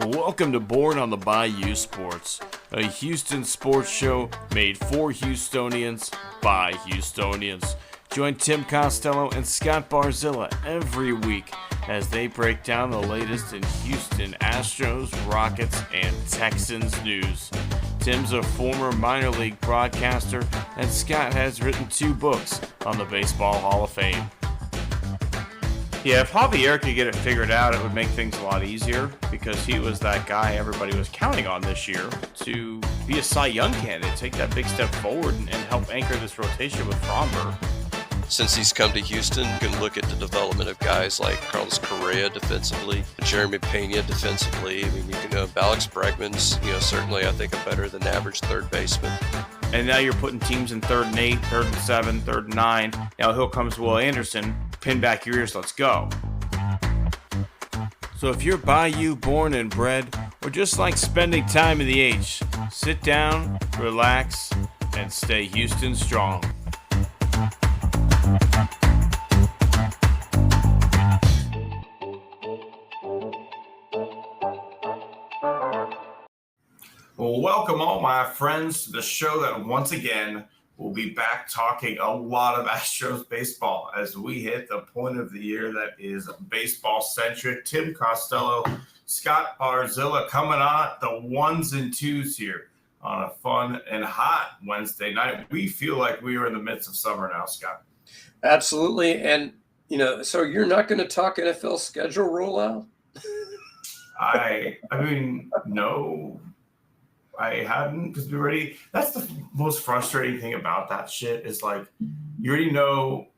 Welcome to Born on the Bayou Sports, a Houston sports show made for Houstonians by Houstonians. Join Tim Costello and Scott Barzilla every week as they break down the latest in Houston Astros, Rockets, and Texans news. Tim's a former minor league broadcaster, and Scott has written 2 books on the Baseball Hall of Fame. Yeah, if Javier could get it figured out, it would make things a lot easier because he was that guy everybody was counting on this year to be a Cy Young candidate, take that big step forward and help anchor this rotation with Fromber. Since he's come to Houston, you can look at the development of guys like Carlos Correa defensively, Jeremy Pena defensively. I mean, you can Alex Bregman's, certainly I think a better than average third baseman. And now you're putting teams in 3rd and 8, 3rd and 7, 3rd and 9. Now here comes Will Anderson. Pin back your ears, let's go. So if you're Bayou born and bred, or just like spending time in the H, sit down, relax, and stay Houston strong. Well, welcome all my friends to the show that once again will be back talking a lot of Astros baseball as we hit the point of the year that is baseball centric. Tim Costello, Scott Barzilla coming on the 1s and 2s here on a fun and hot Wednesday night. We feel like we are in the midst of summer now, Scott. Absolutely. And, so you're not going to talk NFL schedule rollout? I mean, no. I hadn't, because we already, that's the most frustrating thing about that shit is like, you already know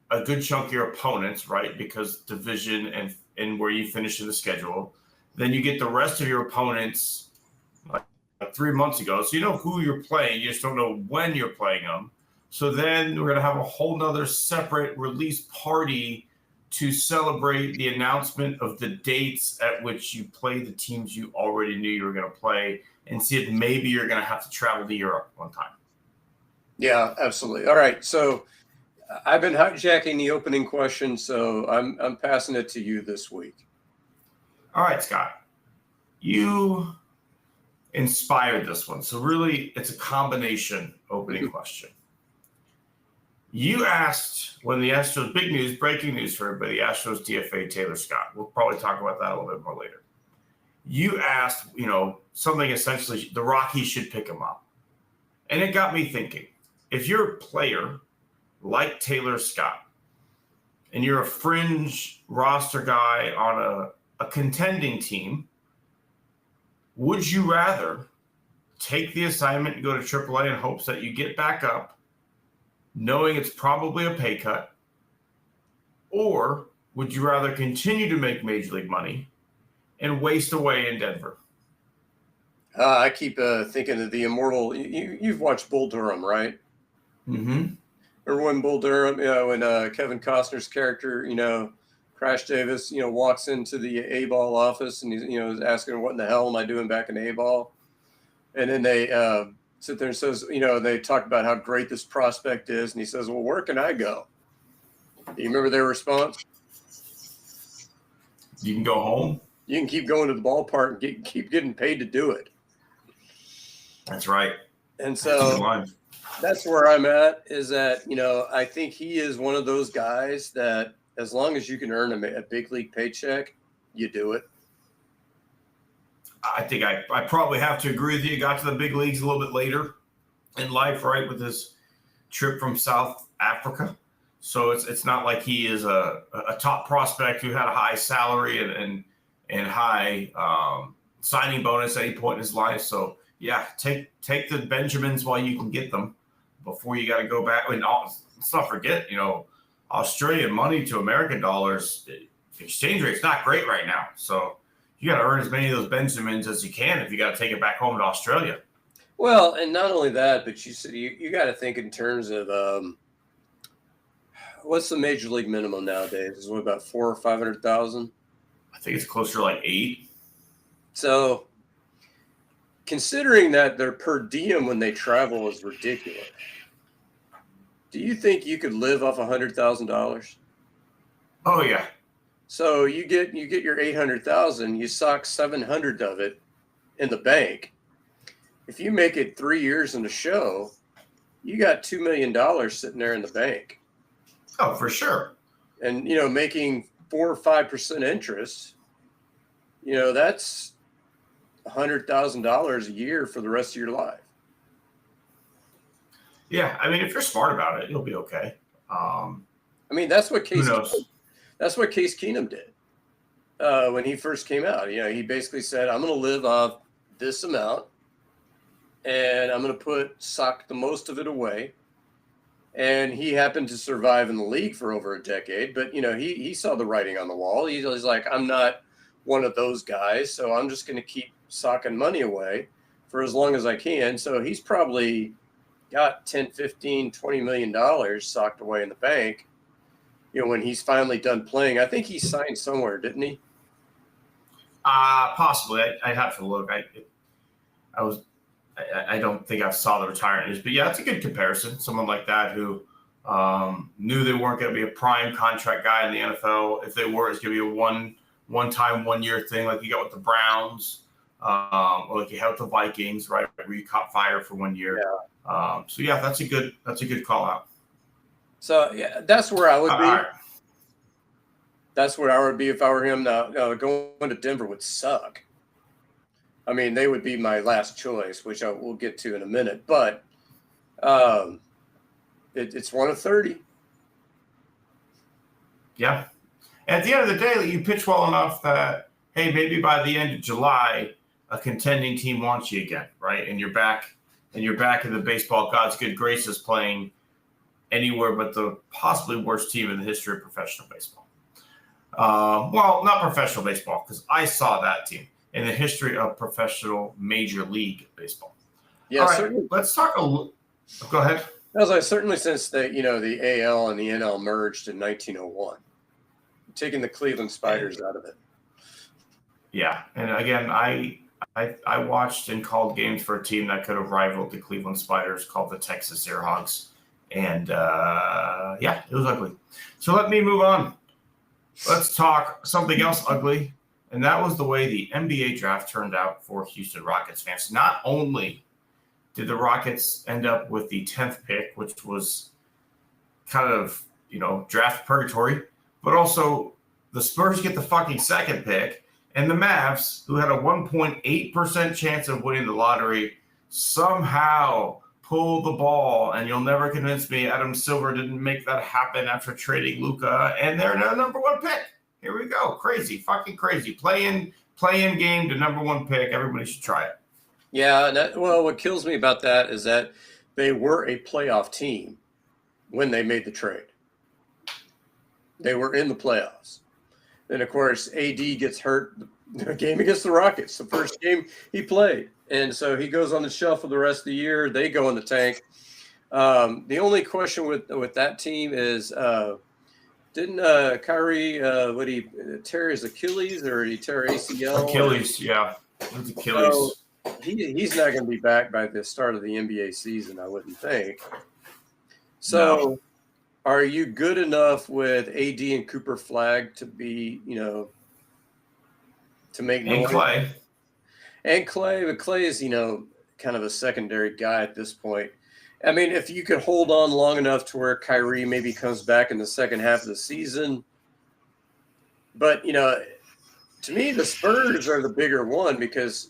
a good chunk of your opponents, right? Because division and where you finish in the schedule. Then you get the rest of your opponents like 3 months ago. So you know who you're playing. You just don't know when you're playing them. So then we're going to have a whole nother separate release party to celebrate the announcement of the dates at which you play the teams you already knew you were going to play and see if maybe you're going to have to travel to Europe one time. Yeah, absolutely. All right. So I've been hijacking the opening question, so I'm passing it to you this week. All right, Scott. You inspired this one. So really, it's a combination opening question. You asked when the Astros, big news, breaking news for everybody, Astros DFA Taylor Scott. We'll probably talk about that a little bit more later. You asked, something essentially, the Rockies should pick him up. And it got me thinking, if you're a player like Taylor Scott, and you're a fringe roster guy on a contending team, would you rather take the assignment and go to AAA in hopes that you get back up, knowing it's probably a pay cut, or would you rather continue to make major league money and waste away in Denver? I keep thinking of the immortal. You've watched Bull Durham, right? Mm-hmm. Remember when Bull Durham, when Kevin Costner's character, Crash Davis, walks into the A-ball office and he's asking, "What in the hell am I doing back in A-ball?" And then they sit there and says, they talk about how great this prospect is. And he says, "Well, where can I go?" Do you remember their response? You can go home. You can keep going to the ballpark and keep getting paid to do it. That's right. And so that's where I'm at, is that, I think he is one of those guys that as long as you can earn a big league paycheck, you do it. I think I probably have to agree with you. He got to the big leagues a little bit later in life, right, with his trip from South Africa. So it's not like he is a top prospect who had a high salary and high signing bonus at any point in his life. So, yeah, take the Benjamins while you can get them before you got to go back. Let's not forget, Australian money to American dollars, the exchange rate's not great right now. So you got to earn as many of those Benjamins as you can if you got to take it back home to Australia. Well, and not only that, but you got to think in terms of what's the major league minimum nowadays? Is it about 400,000 or 500,000? I think it's closer to like 8. So, considering that their per diem when they travel is ridiculous, do you think you could live off $100,000? Oh yeah, So you get your 800,000, you sock 700 of it in the bank. If you make it 3 years in the show, you got $2 million sitting there in the bank. Oh, for sure. And, making 4 or 5% interest, that's $100,000 a year for the rest of your life. Yeah, I mean, if you're smart about it, you'll be okay. That's what Who knows? That's what Case Keenum did when he first came out. He basically said, "I'm going to live off this amount, and I'm going to sock the most of it away." And he happened to survive in the league for over a decade, but he saw the writing on the wall. He's like, "I'm not one of those guys, so I'm just going to keep socking money away for as long as I can." So he's probably got 10, 15, $20 million socked away in the bank. When he's finally done playing. I think he signed somewhere, didn't he? Possibly. I'd have to look. I don't think I saw the retirement news, but yeah, it's a good comparison. Someone like that who knew they weren't going to be a prime contract guy in the NFL. If they were, it's going to be a one-time, 1-year thing, like you got with the Browns, or like you had with the Vikings, right, where you caught fire for 1 year. Yeah. So yeah, that's a good call out. So yeah, that's where I would be. Right. That's where I would be if I were him. Now, going to Denver would suck. I mean, they would be my last choice, which I will get to in a minute. But it's 1 of 30. Yeah. At the end of the day, you pitch well enough that, hey, maybe by the end of July, a contending team wants you again, right? And you're back in the baseball God's good graces playing anywhere but the possibly worst team in the history of professional baseball. Well, not professional baseball, because I saw that team in the history of professional major league baseball. Yeah, all right, let's talk go ahead. As I certainly since the the AL and the NL merged in 1901, taking the Cleveland Spiders out of it. Yeah, and again, I watched and called games for a team that could have rivaled the Cleveland Spiders, called the Texas Airhogs. And yeah, it was ugly. So let me move on. Let's talk something else ugly. And that was the way the NBA draft turned out for Houston Rockets fans. Not only did the Rockets end up with the 10th pick, which was kind of, draft purgatory, but also the Spurs get the fucking second pick. And the Mavs, who had a 1.8% chance of winning the lottery, somehow pull the ball, and you'll never convince me Adam Silver didn't make that happen after trading Luka, and they're the number 1 pick. Here we go. Crazy, fucking crazy. Play-in game to number 1 pick. Everybody should try it. Yeah, what kills me about that is that they were a playoff team when they made the trade. They were in the playoffs. Then, of course, AD gets hurt the game against the Rockets, the first game he played. And so he goes on the shelf for the rest of the year. They go in the tank. The only question with that team is, didn't Kyrie, tear his Achilles or did he tear ACL? Achilles, yeah. It's Achilles. So he's not going to be back by the start of the NBA season, I wouldn't think. So no. Are you good enough with AD and Cooper Flag to be, to make noise? And Clay. And Clay, but Clay is, kind of a secondary guy at this point. I mean, if you could hold on long enough to where Kyrie maybe comes back in the second half of the season. But, to me, the Spurs are the bigger one because,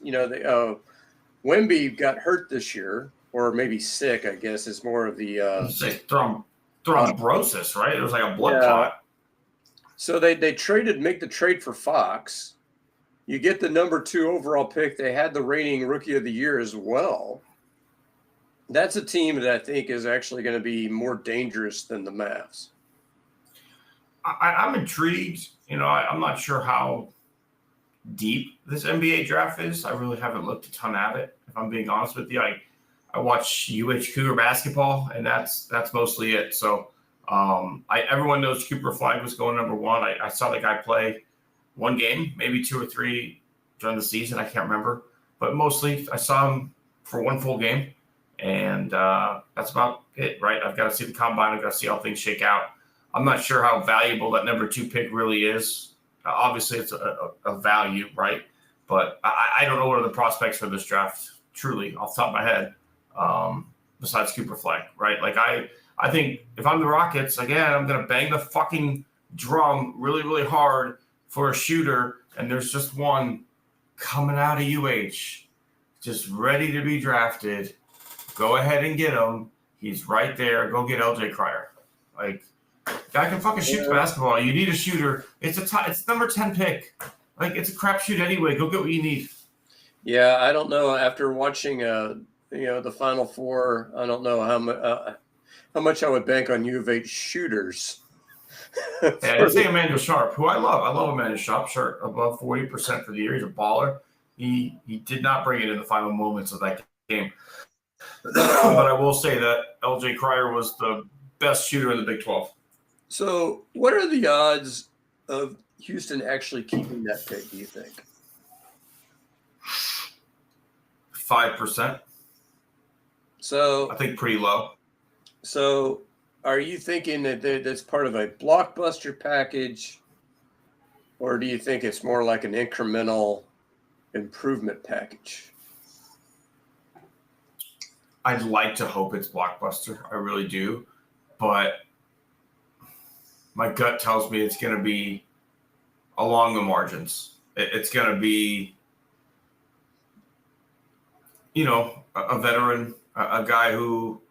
Wemby got hurt this year, or maybe sick, I guess, is more of the thrombosis, right? It was like a blood clot. So they make the trade for Fox. You get the number 2 overall pick. They had the reigning rookie of the year as well. That's a team that I think is actually going to be more dangerous than the Mavs. I'm intrigued. I'm not sure how deep this NBA draft is. I really haven't looked a ton at it, if I'm being honest with you. I watch UH Cougar basketball, and that's mostly it. So everyone knows Cooper Flag was going number 1. I saw the guy play 1 game, maybe 2 or 3 during the season. I can't remember. But mostly I saw him for 1 full game. And that's about it, right? I've got to see the combine. I've got to see how things shake out. I'm not sure how valuable that number 2 pick really is. Obviously, it's a value, right? But I don't know what are the prospects for this draft, truly, off the top of my head, besides Cooper Flag, right? Like, I think if I'm the Rockets, again, I'm going to bang the fucking drum really, really hard for a shooter, and there's just one coming out of UH, just ready to be drafted. Go ahead and get him. He's right there. Go get LJ Cryer. Like, guy can fucking shoot the basketball. You need a shooter. It's number 10 pick. Like, it's a crapshoot anyway. Go get what you need. Yeah, I don't know. After watching, the Final Four, I don't know how much I would bank on U of H shooters. Yeah, I'd say Emmanuel Sharp, who I love. I love Emmanuel Sharp. Sure, above 40% for the year. He's a baller. He did not bring it in the final moments of that game. But I will say that LJ Cryer was the best shooter in the Big 12. So, what are the odds of Houston actually keeping that pick, do you think? 5%. So I think pretty low. So, are you thinking that that's part of a blockbuster package, or do you think it's more like an incremental improvement package? I'd like to hope it's blockbuster. I really do. But my gut tells me it's going to be along the margins. It's going to be, a veteran, a guy who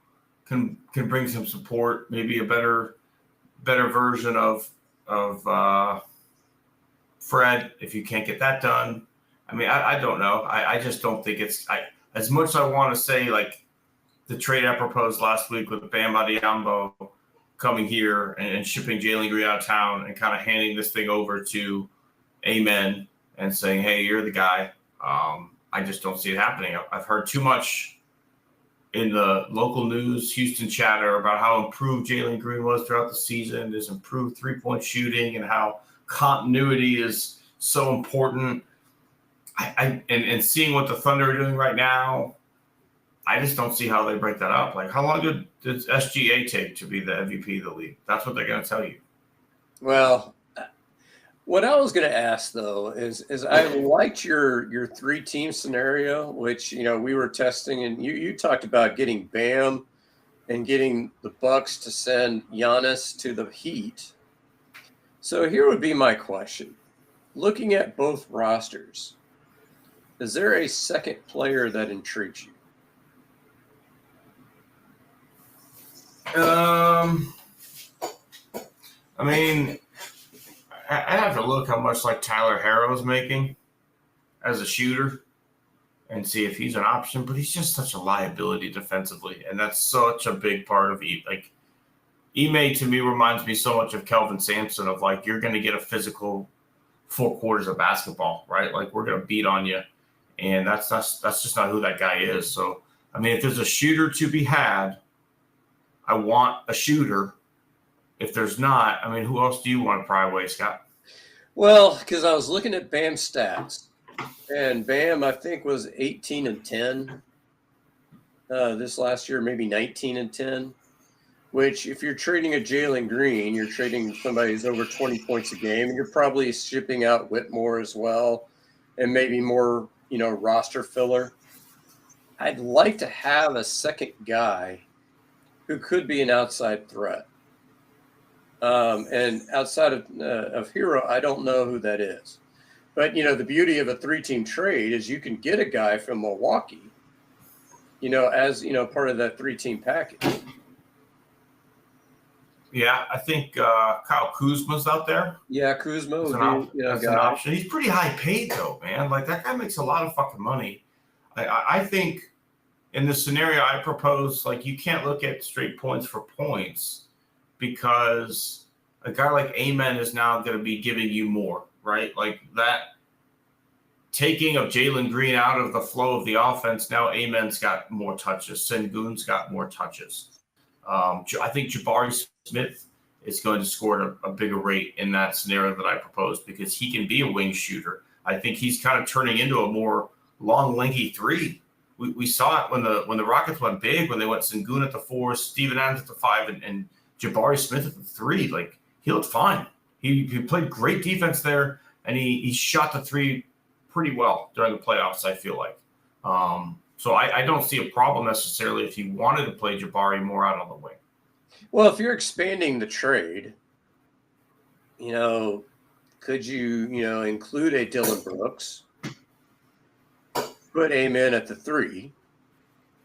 can bring some support, maybe a better version of Fred if you can't get that done. I mean, I don't know. I just don't think it's as much as I want to say, like, the trade I proposed last week with Bam Adebayo coming here and shipping Jalen Green out of town and kind of handing this thing over to Amen and saying, hey, you're the guy. I just don't see it happening. I've heard too much in the local news, Houston chatter, about how improved Jalen Green was throughout the season, his improved three-point shooting, and how continuity is so important. And seeing what the Thunder are doing right now, I just don't see how they break that up. Like, how long did SGA take to be the MVP of the league? That's what they're going to tell you. Well, what I was going to ask, though, is I liked your 3-team scenario, which, we were testing, and you talked about getting Bam and getting the Bucks to send Giannis to the Heat. So here would be my question. Looking at both rosters, is there a second player that intrigues you? I mean, I have to look how much like Tyler Harrow's making as a shooter and see if he's an option, but he's just such a liability defensively, and that's such a big part of like Ime to me reminds me so much of Kelvin Sampson, of like, you're going to get a physical 4 quarters of basketball, right? Like, we're going to beat on you, and that's just not who that guy is. So, I mean, if there's a shooter to be had, I want a shooter. If there's not, I mean, who else do you want to pry away, Scott? Well, because I was looking at Bam's stats, and Bam, I think, was 18-10 this last year, maybe 19-10, which if you're trading a Jalen Green, you're trading somebody who's over 20 points a game, and you're probably shipping out Whitmore as well, and maybe more, roster filler. I'd like to have a second guy who could be an outside threat. And outside of Hero, I don't know who that is. But, the beauty of a 3-team trade is you can get a guy from Milwaukee, as, part of that 3-team package. Yeah, I think Kyle Kuzma's out there. Yeah, Kuzma would be that's an option. He's pretty high paid, though, man. Like, that guy makes a lot of fucking money. I think in the scenario I propose, like, you can't look at straight points for points, because a guy like Amen is now going to be giving you more, right? Like, that taking of Jalen Green out of the flow of the offense, now Amen's got more touches. Sengun's got more touches. I think Jabari Smith is going to score at a bigger rate in that scenario that I proposed, because he can be a wing shooter. I think he's kind of turning into a more long, lanky 3. We saw it when the Rockets went big, when they went Sengun at the 4, Steven Adams at the 5, and Jabari Smith at the 3. Like, he looked fine. He played great defense there. and he shot the three pretty well during the playoffs, I feel like. So I don't see a problem necessarily if you wanted to play Jabari more out on the wing. Well, if you're expanding the trade, could you, include a Dylan Brooks, put Amen at the 3,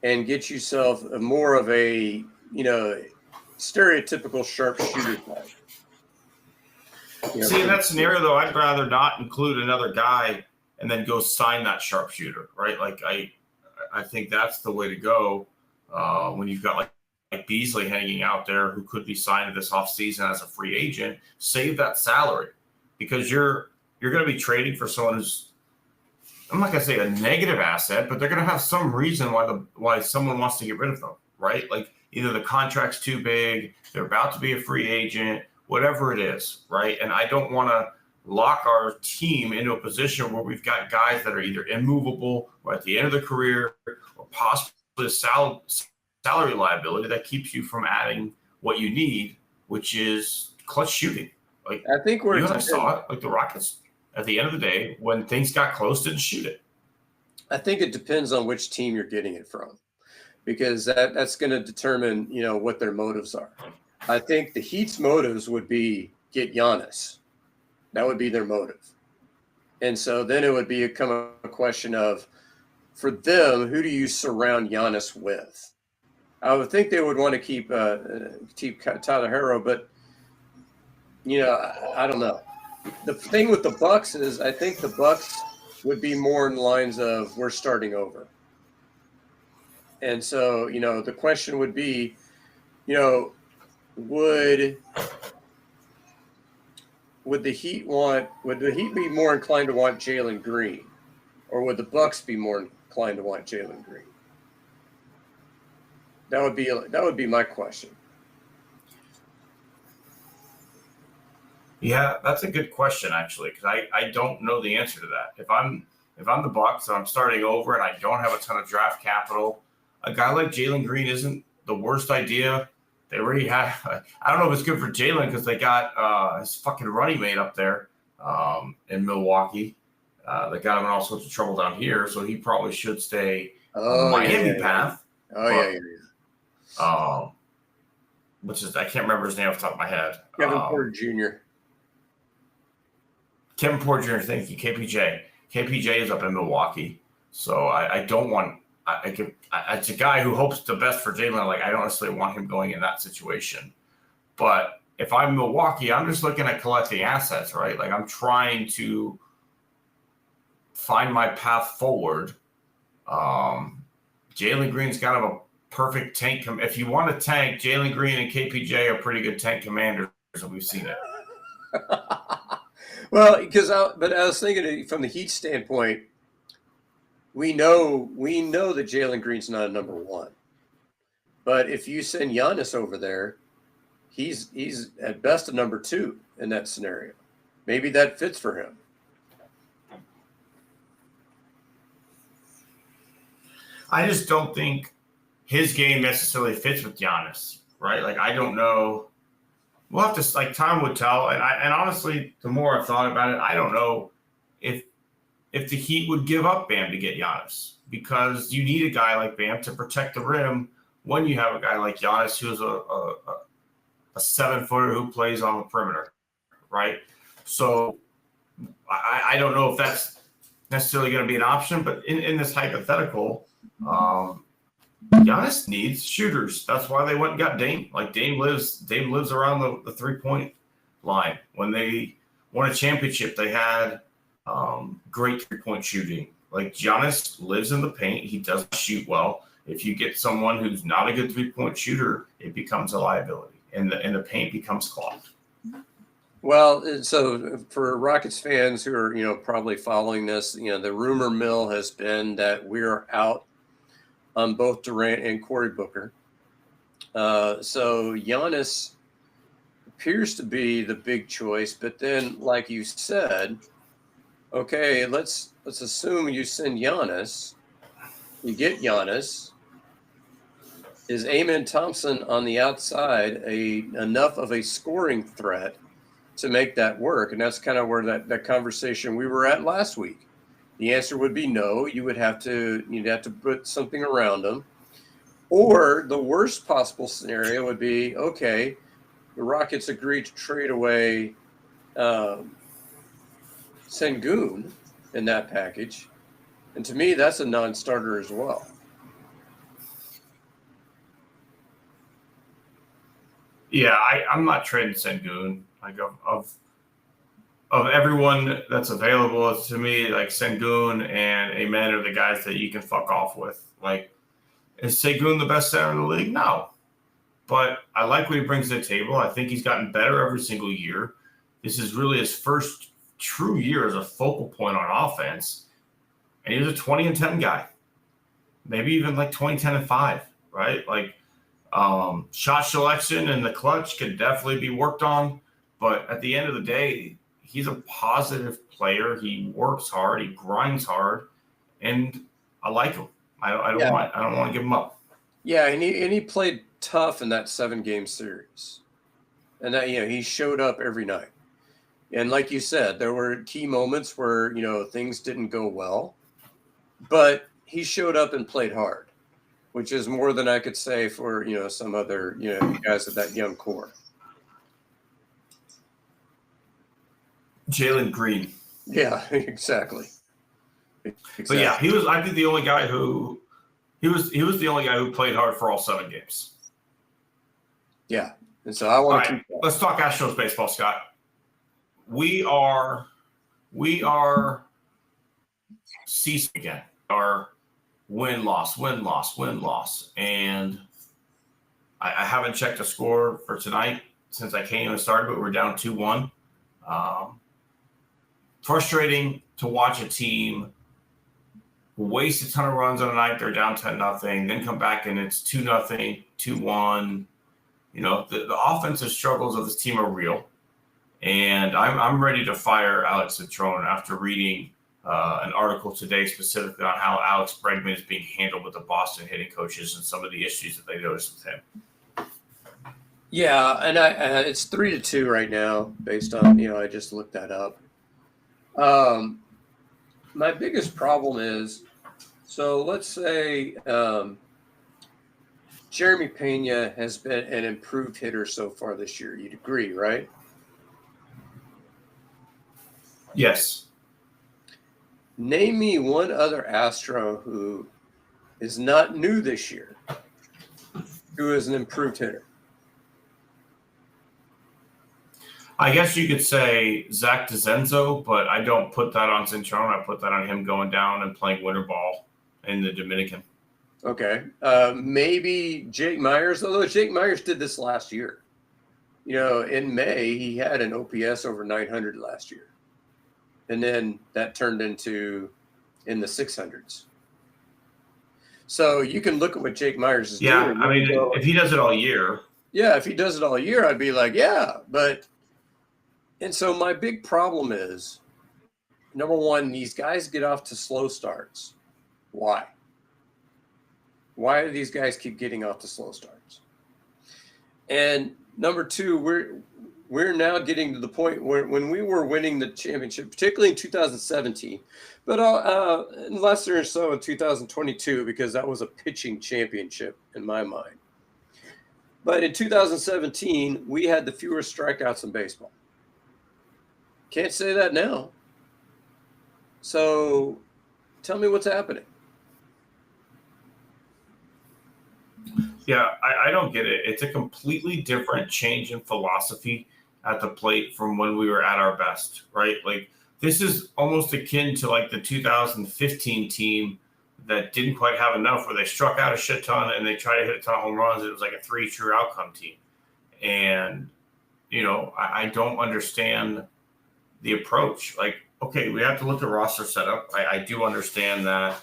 and get yourself more of a, stereotypical sharpshooter type? See, in that scenario, though, I'd rather not include another guy and then go sign that sharpshooter, right? Like, I think that's the way to go when you've got like Beasley hanging out there who could be signed this offseason as a free agent. Save that salary because you're going to be trading for someone who's, I'm not going to say a negative asset, but they're going to have some reason why someone wants to get rid of them, right? Like either the contract's too big, they're about to be a free agent, whatever it is, right? And I don't want to lock our team into a position where we've got guys that are either immovable or at the end of their career or possibly a salary liability that keeps you from adding what you need, which is clutch shooting. Like I think I saw it, like the Rockets at the end of the day when things got close didn't shoot it. I think it depends on which team you're getting it from, because that's going to determine, what their motives are. I think the Heat's motives would be get Giannis. That would be their motive. And so then it would become a question of, for them, who do you surround Giannis with? I would think they would want to keep Tyler Hero, but, I don't know. The thing with the Bucks is I think the Bucks would be more in lines of we're starting over. And so, the question would be, would the Heat be more inclined to want Jalen Green, or would the Bucks be more inclined to want Jalen Green? That would be my question. Yeah, that's a good question actually, because I don't know the answer to that. If I'm the Bucks and I'm starting over and I don't have a ton of draft capital, a guy like Jalen Green isn't the worst idea. They already have. I don't know if it's good for Jalen because they got his fucking running mate up there in Milwaukee. They got him in all sorts of trouble down here, so he probably should stay on the Miami path. Which is I can't remember his name off the top of my head. Kevin Porter Jr. Kevin Porter Jr. Thank you, KPJ. KPJ is up in Milwaukee, so I don't want. It's a guy who hopes the best for Jalen. Like I don't necessarily want him going in that situation, but if I'm Milwaukee, I'm just looking at collecting assets, right? Like I'm trying to find my path forward. Jalen Green's kind of a perfect tank. If you want to tank, Jalen Green and KPJ are pretty good tank commanders, and we've seen it. Well, but I was thinking from the Heat standpoint. We know that Jalen Green's not a number one, but if you send Giannis over there, he's at best a number 2 in that scenario. Maybe that fits for him. I just don't think his game necessarily fits with Giannis, right? Like I don't know. We'll have to time would tell. And honestly, the more I've thought about it, I don't know if the Heat would give up Bam to get Giannis, because you need a guy like Bam to protect the rim when you have a guy like Giannis who's a 7-footer who plays on the perimeter, right? So I don't know if that's necessarily going to be an option, but in this hypothetical, Giannis needs shooters. That's why they went and got Dame. Like Dame lives around the 3-point line. When they won a championship, they had great 3-point shooting. Like Giannis lives in the paint. He doesn't shoot well. If you get someone who's not a good 3-point shooter, it becomes a liability, and the paint becomes clogged. Well, so for Rockets fans who are probably following this, the rumor mill has been that we're out on both Durant and Cory Booker. So Giannis appears to be the big choice, but then, like you said, okay, let's assume you send Giannis, you get Giannis. Is Amen Thompson on the outside enough of a scoring threat to make that work. And that's kind of where that conversation we were at last week. The answer would be no. You'd have to put something around them. Or the worst possible scenario would be, okay, the Rockets agreed to trade away Sengun in that package. And to me, that's a non-starter as well. Yeah, I'm not trading Sengun. Like of everyone that's available to me, like Sengun and Amen are the guys that you can fuck off with. Like, is Sengun the best center in the league? No. But I like what he brings to the table. I think he's gotten better every single year. This is really his first true year as a focal point on offense. And he was a 20-10 guy. Maybe even like 20-10-5, right? Like, shot selection and the clutch could definitely be worked on. But at the end of the day, he's a positive player. He works hard. He grinds hard. And I like him. I don't want to give him up. Yeah, and he played tough in that 7-game series. And that, he showed up every night. And like you said, there were key moments where, things didn't go well. But he showed up and played hard, which is more than I could say for, some other, guys at that young core. Jalen Green. Yeah, exactly. But yeah, he was, I think, the only guy who he was the only guy who played hard for all 7 games. Yeah. And so I want to keep that. Let's talk Astros baseball, Scott. We are ceasing again. Our win-loss. And I haven't checked the score for tonight since I came and started, but we're down 2-1. Frustrating to watch a team waste a ton of runs on a night. They're down 10-0, then come back and it's 2-0, 2-1. The offensive struggles of this team are real. And I'm ready to fire Alex Citron after reading an article today specifically on how Alex Bregman is being handled with the Boston hitting coaches and some of the issues that they noticed with him. Yeah, and it's 3-2 right now based on, I just looked that up. My biggest problem is, so let's say Jeremy Pena has been an improved hitter so far this year. You'd agree, right? Yes. Name me one other Astro who is not new this year, who is an improved hitter. I guess you could say Zach DeZenzo, but I don't put that on Cintron. I put that on him going down and playing winter ball in the Dominican. Okay. Maybe Jake Myers, although Jake Myers did this last year. In May, he had an OPS over 900 last year. And then that turned into in the 600s. So you can look at what Jake Myers is doing. Yeah, I mean, if he does it all year. Yeah, if he does it all year, I'd be like, yeah. And so my big problem is, number one, these guys get off to slow starts. Why? Why do these guys keep getting off to slow starts? And number two, we're now getting to the point where when we were winning the championship, particularly in 2017, but less or so in 2022, because that was a pitching championship in my mind. But in 2017, we had the fewest strikeouts in baseball. Can't say that now. So tell me what's happening. Yeah, I don't get it. It's a completely different change in philosophy at the plate from when we were at our best, right? Like, this is almost akin to like the 2015 team that didn't quite have enough, where they struck out a shit ton and they tried to hit a ton of home runs. It was like a 3 true outcome team. And, I don't understand the approach. Like, okay, we have to look at roster setup. I do understand that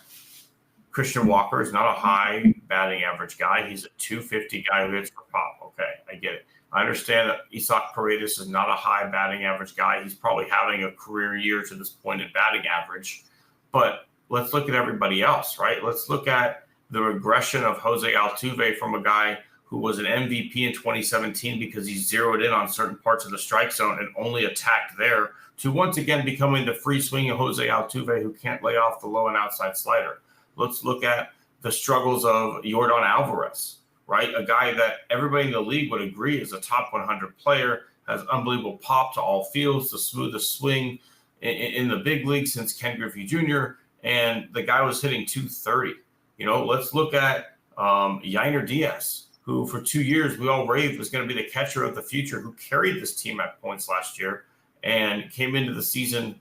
Christian Walker is not a high batting average guy. He's a 250 guy who hits for pop. Okay, I get it. I understand that Isaac Paredes is not a high batting average guy. He's probably having a career year to this point in batting average. But let's look at everybody else, right? Let's look at the regression of Jose Altuve from a guy who was an MVP in 2017 because he zeroed in on certain parts of the strike zone and only attacked there, to once again becoming the free swinging Jose Altuve who can't lay off the low and outside slider. Let's look at the struggles of Yordan Alvarez, right? A guy that everybody in the league would agree is a top 100 player, has unbelievable pop to all fields, the smoothest swing in the big league since Ken Griffey Jr., and the guy was hitting 230. Let's look at Yainer Diaz, who for 2 years we all raved was going to be the catcher of the future, who carried this team at points last year and came into the season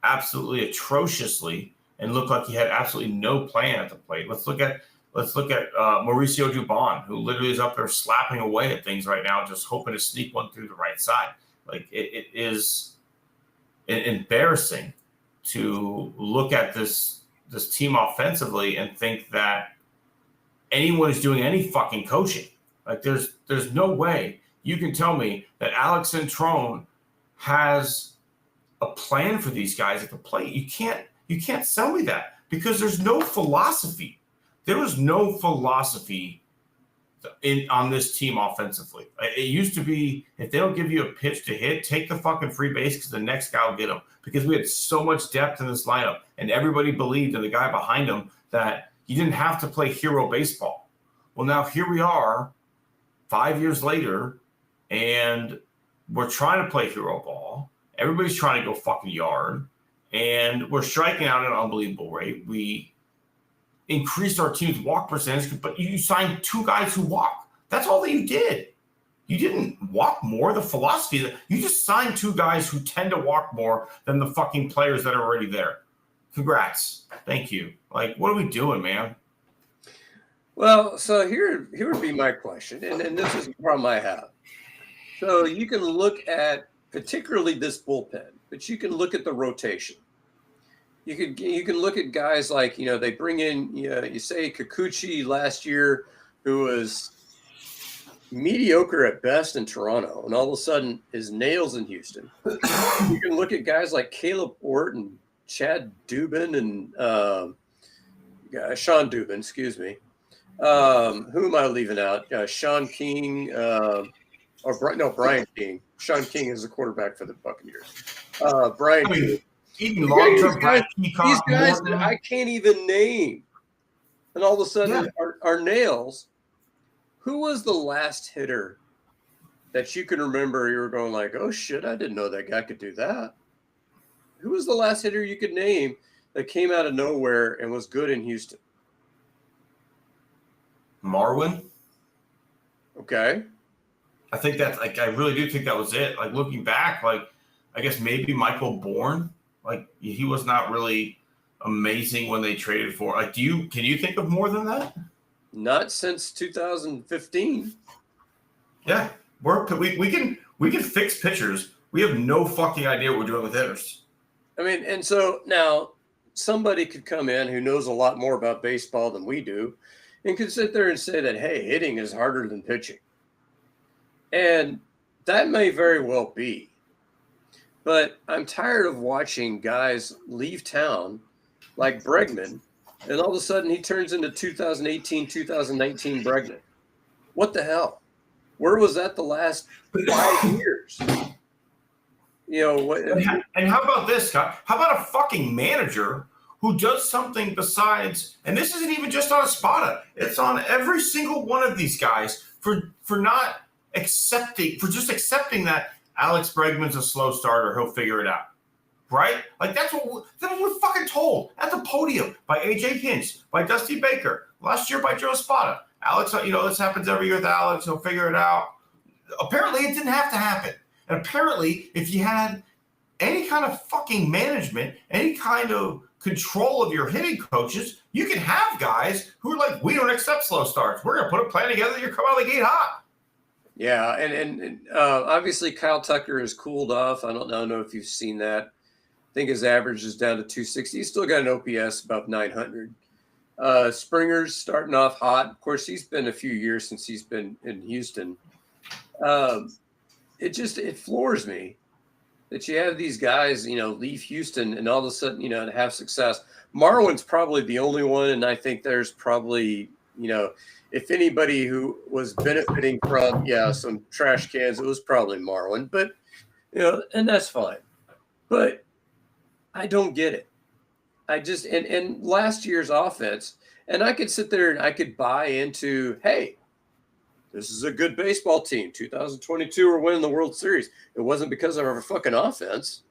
absolutely atrociously and looked like he had absolutely no plan at the plate. Let's look at Mauricio Dubon, who literally is up there slapping away at things right now, just hoping to sneak one through the right side. Like it is embarrassing to look at this team offensively and think that anyone is doing any fucking coaching. Like there's no way you can tell me that Alex Centrone has a plan for these guys at the plate. You can't sell me that because there's no philosophy. There was no philosophy on this team offensively. It used to be, if they don't give you a pitch to hit, take the fucking free base because the next guy will get them. Because we had so much depth in this lineup, and everybody believed in the guy behind him that you didn't have to play hero baseball. Well, now here we are 5 years later, and we're trying to play hero ball. Everybody's trying to go fucking yard, and we're striking out at an unbelievable rate. We increased our team's walk percentage, but you signed 2 guys who walk. That's all that you did. You didn't walk more. The philosophy, you just signed 2 guys who tend to walk more than the fucking players that are already there. Congrats. Thank you. Like, what are we doing, man? Well, so here would be my question, and this is the problem I have. So you can look at particularly this bullpen, but you can look at the rotation. You can look at guys like, they bring in, you say Kikuchi last year, who was mediocre at best in Toronto, and all of a sudden is nails in Houston. You can look at guys like Caleb Ort and Chad Dubin and Sean Dubin, excuse me. Who am I leaving out? Sean King, Brian King. Sean King is the quarterback for the Buccaneers. Brian King. Even long-term these guys that I can't even name, and all of a sudden are nails. Who was the last hitter that you can remember you were going like, oh shit, I didn't know that guy could do that? Who was the last hitter you could name that came out of nowhere and was good in Houston? Marwin. Okay. I think that's like, I really do think that was it. Like looking back, like I guess maybe Michael Bourne. Like he was not really amazing when they traded for. Like, can you think of more than that? Not since 2015. Yeah, we can fix pitchers. We have no fucking idea what we're doing with hitters. I mean, and so now somebody could come in who knows a lot more about baseball than we do, and could sit there and say that, hey, hitting is harder than pitching, and that may very well be. But I'm tired of watching guys leave town like Bregman, and all of a sudden he turns into 2018, 2019 Bregman. What the hell? Where was that the last 5 years? And how about this, Scott? How about a fucking manager who does something besides, and this isn't even just on Espada, it's on every single one of these guys for not accepting, for just accepting that Alex Bregman's a slow starter. He'll figure it out. Right? Like that's what we're fucking told at the podium by AJ Hinch, by Dusty Baker, last year by Joe Espada. Alex, this happens every year with Alex. He'll figure it out. Apparently it didn't have to happen. And apparently if you had any kind of fucking management, any kind of control of your hitting coaches, you can have guys who are like, we don't accept slow starts. We're going to put a plan together. You come out of the gate hot. Yeah, and obviously Kyle Tucker has cooled off. I don't know if you've seen that. I think his average is down to 260. He's still got an OPS above 900. Springer's starting off hot. Of course, he's been a few years since he's been in Houston. It floors me that you have these guys, leave Houston and all of a sudden, have success. Marwin's probably the only one, and I think there's probably if anybody who was benefiting from some trash cans, it was probably Marwin. But and that's fine. But I don't get it. I just and last year's offense, and I could sit there and I could buy into, hey, this is a good baseball team. 2022, we're winning the World Series. It wasn't because of our fucking offense.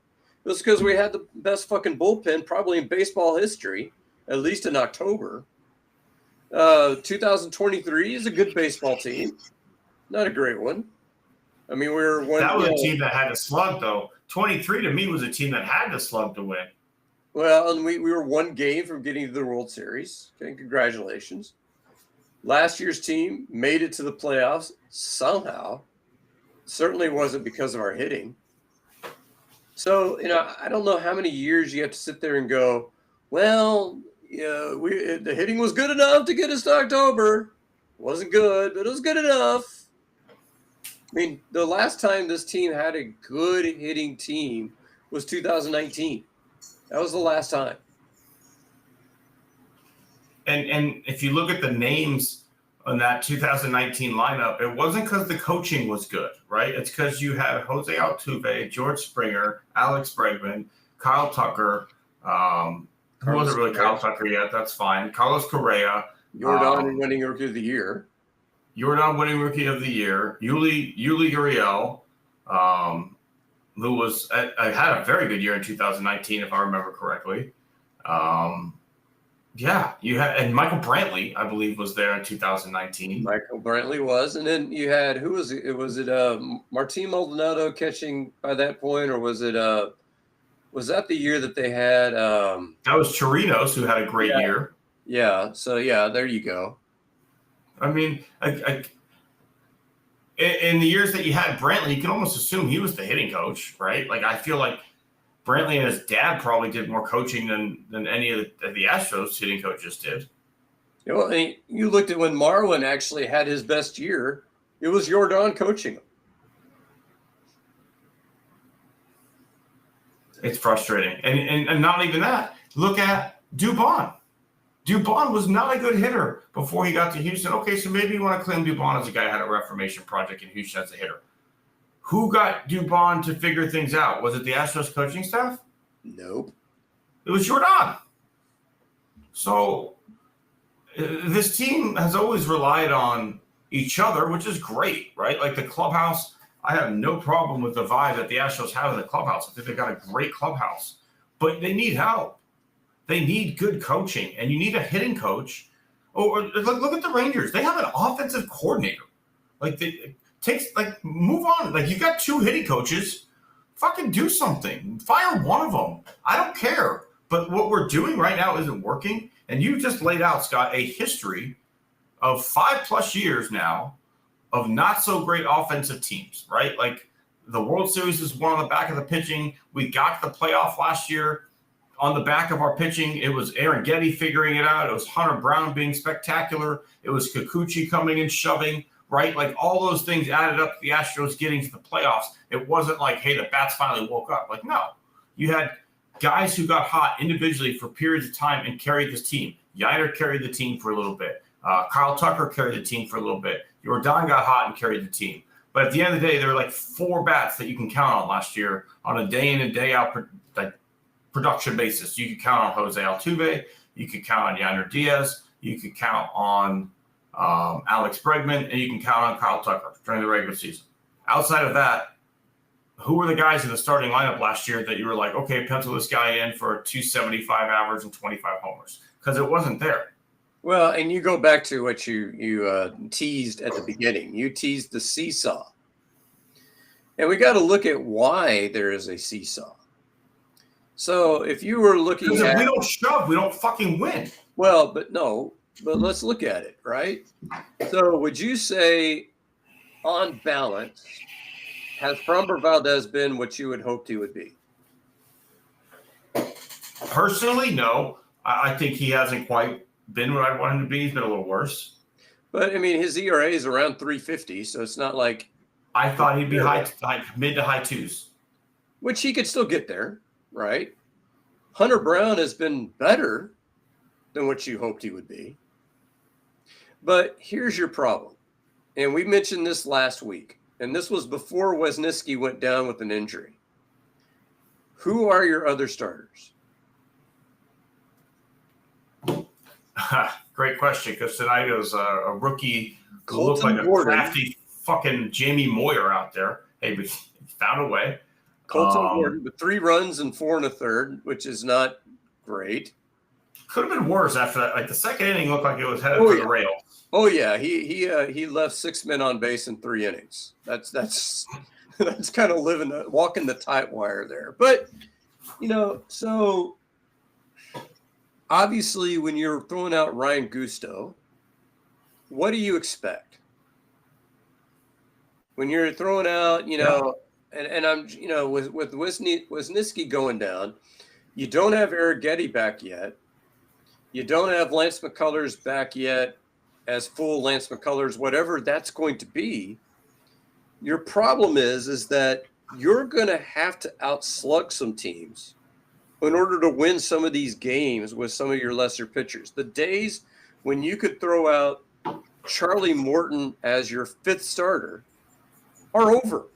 It was because we had the best fucking bullpen probably in baseball history, at least in October. 2023 is a good baseball team. Not a great one. I mean, we were one. That was a team that had to slug, though. 23 to me was a team that had to slug to win. Well, and we were one game from getting to the World Series. Okay, congratulations. Last year's team made it to the playoffs somehow. Certainly wasn't because of our hitting. So, I don't know how many years you have to sit there and go, well, the hitting was good enough to get us to October. Wasn't good, but it was good enough. I mean, the last time this team had a good hitting team was 2019. That was the last time. And if you look at the names on that 2019 lineup, it wasn't because the coaching was good, right? It's because you had Jose Altuve, George Springer, Alex Bregman, Kyle Tucker. Who wasn't really Kyle Tucker yet? That's fine. Carlos Correa. Jordan winning Rookie of the Year. Jordan winning Rookie of the Year. Yuli Gurriel, who had a very good year in 2019, if I remember correctly. You had, and Michael Brantley, I believe, was there in 2019. Michael Brantley was, and then you had, who was it? Was it Martin Maldonado catching by that point, or was it was that the year that they had? That was Chirinos, who had a great year. Yeah. So there you go. I mean, in the years that you had Brantley, you can almost assume he was the hitting coach, right? Like, I feel like Brantley and his dad probably did more coaching than any of the Astros hitting coaches did. Well, you looked at when Marwin actually had his best year, it was Jordan coaching him. It's frustrating. And not even that. Look at Dubon. Dubon was not a good hitter before he got to Houston. Okay, so maybe you want to claim Dubon as a guy who had a reformation project in Houston as a hitter. Who got Dubon to figure things out? Was it the Astros coaching staff? Nope. It was Jordan. So this team has always relied on each other, which is great, right? Like the clubhouse, I have no problem with the vibe that the Astros have in the clubhouse. I think they've got a great clubhouse, but they need help. They need good coaching, and you need a hitting coach. Or look at the Rangers. They have an offensive coordinator. Move on. Like, you've got two hitting coaches. Fucking do something. Fire one of them. I don't care. But what we're doing right now isn't working. And you just laid out, Scott, a history of 5+ years now of not so great offensive teams, right? Like, the World Series is one on the back of the pitching. We got to the playoff last year on the back of our pitching. It was Aaron Getty figuring it out. It was Hunter Brown being spectacular. It was Kikuchi coming and shoving, right? Like, all those things added up to the Astros getting to the playoffs. It wasn't like, hey, the bats finally woke up. Like, no. You had guys who got hot individually for periods of time and carried this team. Yiner carried the team for a little bit. Kyle Tucker carried the team for a little bit. Jordan got hot and carried the team. But at the end of the day, there were like 4 bats that you can count on last year on a day in and day out production basis. You could count on Jose Altuve. You could count on Yainer Diaz. You could count on Alex Bregman, and you can count on Kyle Tucker during the regular season. Outside of that, who were the guys in the starting lineup last year that you were like, okay, pencil this guy in for a 275 average and 25 homers? Because it wasn't there. Well, and you go back to what you teased at the beginning. You teased the seesaw. And we got to look at why there is a seesaw. So if you were looking because at... if we don't shove, we don't fucking win. Well, but let's look at it, right? So would you say, on balance, has Framber Valdez been what you had hoped he would be? Personally, no. I think he hasn't quite been what I want him to be. He's been a little worse. But, I mean, his ERA is around 3.50, so it's not like... I thought he'd be mid to high 2s. Which he could still get there, right? Hunter Brown has been better than what you hoped he would be. But here's your problem. And we mentioned this last week, and this was before Wisniewski went down with an injury. Who are your other starters? Great question, because tonight was a rookie who Colton looked like a Gordon. crafty fucking Jamie Moyer out there. Hey, but he found a way. Colton Gordon with 3 runs and 4 1/3, which is not great. Could have been worse after that. Like the second inning looked like it was headed Oh, for yeah. the rails. Oh yeah, he left 6 men on base in 3 innings. That's that's kind of walking the tight wire there. But so obviously when you're throwing out Ryan Gusto, what do you expect? When you're throwing out, and I'm with Wisniewski going down, you don't have Arrighetti back yet. You don't have Lance McCullers back yet as full Lance McCullers, whatever that's going to be. Your problem is that you're going to have to outslug some teams in order to win some of these games with some of your lesser pitchers. The days when you could throw out Charlie Morton as your 5th starter are over.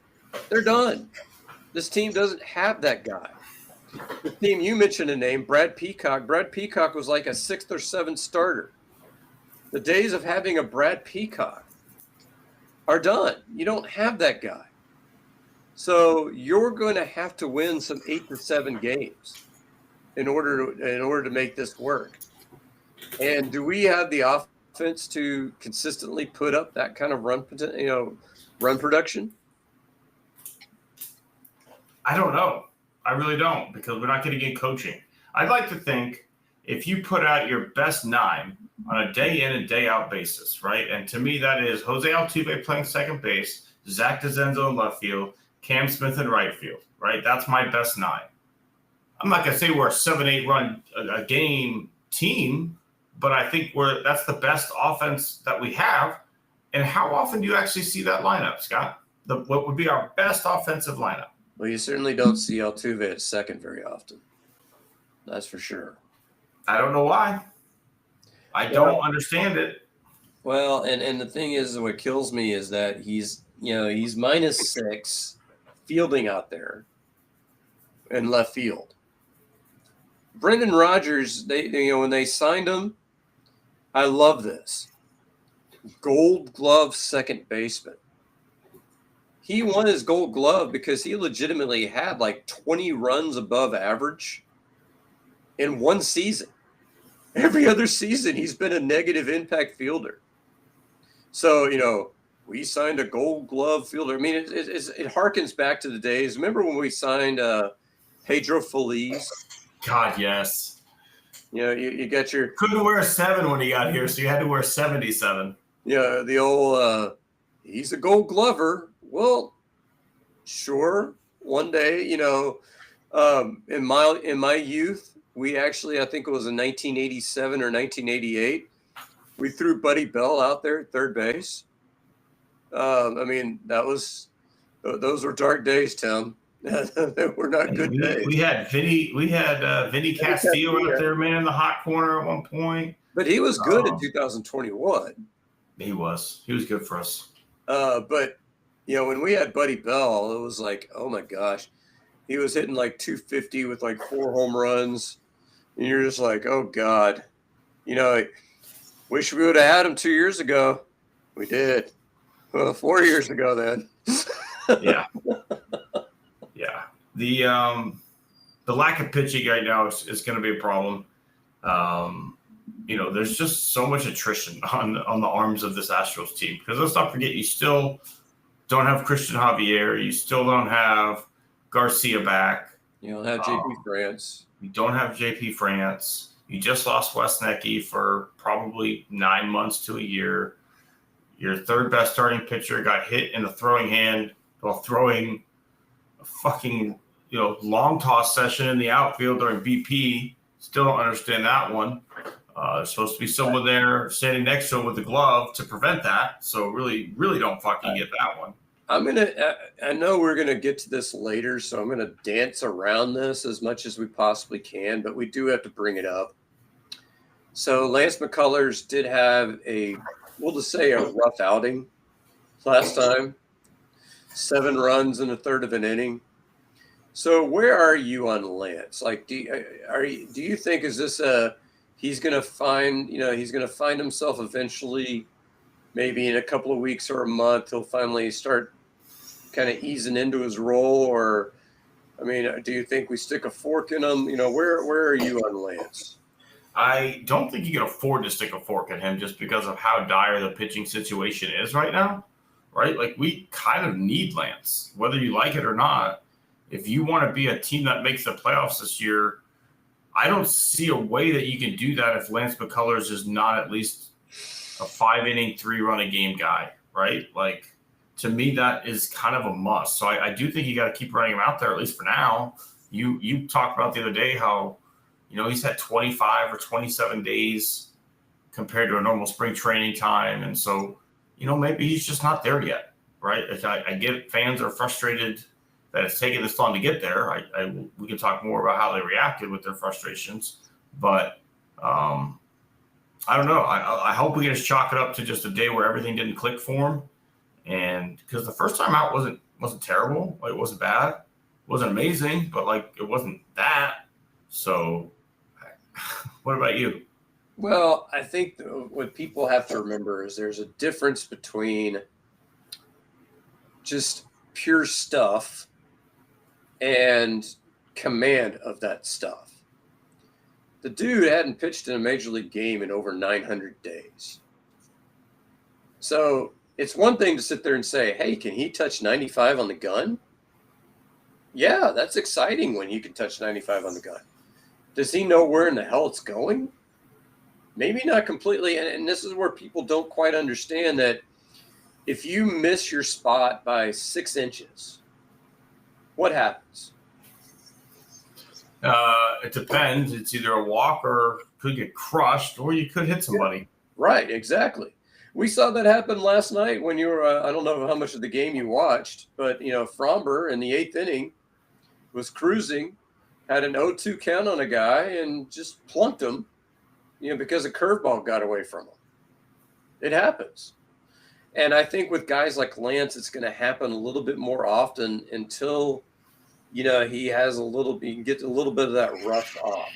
They're done. This team doesn't have that guy. The team you mentioned a name, Brad Peacock. Brad Peacock was like a 6th or 7th starter. The days of having a Brad Peacock are done. You don't have that guy. So you're going to have to win some 8 to 7 games in order to make this work. And do we have the offense to consistently put up that kind of run production? I don't know. I really don't, because we're not getting in coaching. I'd like to think if you put out your best 9 on a day in and day out basis, right? And to me, that is Jose Altuve playing second base, Zach DeZenzo in left field, Cam Smith in right field, right? That's my best 9. I'm not going to say we're a 7-8 run a game team, but I think that's the best offense that we have. And how often do you actually see that lineup, Scott? What would be our best offensive lineup? Well, you certainly don't see Altuve at second very often. That's for sure. I don't know why. I don't understand it. Well, and the thing is, what kills me is that he's -6 fielding out there in left field. Brendan Rodgers, when they signed him, I love this. Gold Glove second baseman. He won his Gold Glove because he legitimately had like 20 runs above average in one season. Every other season, he's been a negative impact fielder. So, we signed a Gold Glove fielder. I mean, it harkens back to the days. Remember when we signed Pedro Feliz? God, yes. You got your couldn't wear a 7 when he got here, so you had to wear 77. Yeah, the old he's a Gold Glover. Well, sure. One day, in my youth, we actually, I think it was in 1987 or 1988, we threw Buddy Bell out there at third base. I mean, those were dark days, Tim. They were not good days. We had Vinny Castillo out there, man, in the hot corner at one point. But he was good in 2021. He was good for us. But when we had Buddy Bell, it was like, oh my gosh, he was hitting like 250 with like 4 home runs, and you're just like, oh God, wish we would have had him 2 years ago. We did. Well, 4 years ago then. Yeah. Yeah. The lack of pitching right now is going to be a problem. There's just so much attrition on the arms of this Astros team, because let's not forget, you still don't have Christian Javier. You still don't have Garcia back. You don't have JP France. You don't have JP France. You just lost Wisniewski for probably 9 months to a year. Your third best starting pitcher got hit in the throwing hand while throwing a fucking long toss session in the outfield during BP. Still don't understand that one. There's supposed to be someone there standing next to him with the glove to prevent that. So really, really don't fucking get that one. I know we're going to get to this later, so I'm going to dance around this as much as we possibly can, but we do have to bring it up. So Lance McCullers did have a we'll just say a rough outing last time. 7 runs in a third of an inning. So where are you on Lance? Like, do you think is this he's going to find himself eventually, maybe in a couple of weeks or a month, he'll finally start kind of easing into his role? Or, I mean, do you think we stick a fork in him? Where are you on Lance? I don't think you can afford to stick a fork in him just because of how dire the pitching situation is right now, right? Like, we kind of need Lance, whether you like it or not. If you want to be a team that makes the playoffs this year, I don't see a way that you can do that if Lance McCullers is not at least a 5-inning, 3-run-a-game guy, right? Like, to me, that is kind of a must. So I do think you got to keep running him out there, at least for now. You talked about the other day how, he's had 25 or 27 days compared to a normal spring training time. And so, maybe he's just not there yet, right? I get fans are frustrated that it's taken this long to get there. We can talk more about how they reacted with their frustrations, but I don't know. I hope we can just chalk it up to just a day where everything didn't click for him, and because the first time out wasn't terrible, it wasn't bad, it wasn't amazing, but like it wasn't that. So, what about you? Well, I think what people have to remember is there's a difference between just pure stuff and command of that stuff. The dude hadn't pitched in a major league game in over 900 days. So it's one thing to sit there and say, hey, can he touch 95 on the gun? Yeah, that's exciting when you can touch 95 on the gun. Does he know where in the hell it's going? Maybe not completely. And this is where people don't quite understand that if you miss your spot by 6 inches, what happens? It depends. It's either a walk or could get crushed, or you could hit somebody. Right, exactly. We saw that happen last night when you were, I don't know how much of the game you watched, but, Fromber in the 8th inning was cruising, had an 0-2 count on a guy and just plunked him, because a curveball got away from him. It happens. And I think with guys like Lance, it's going to happen a little bit more often until, he has he can get a little bit of that rush off.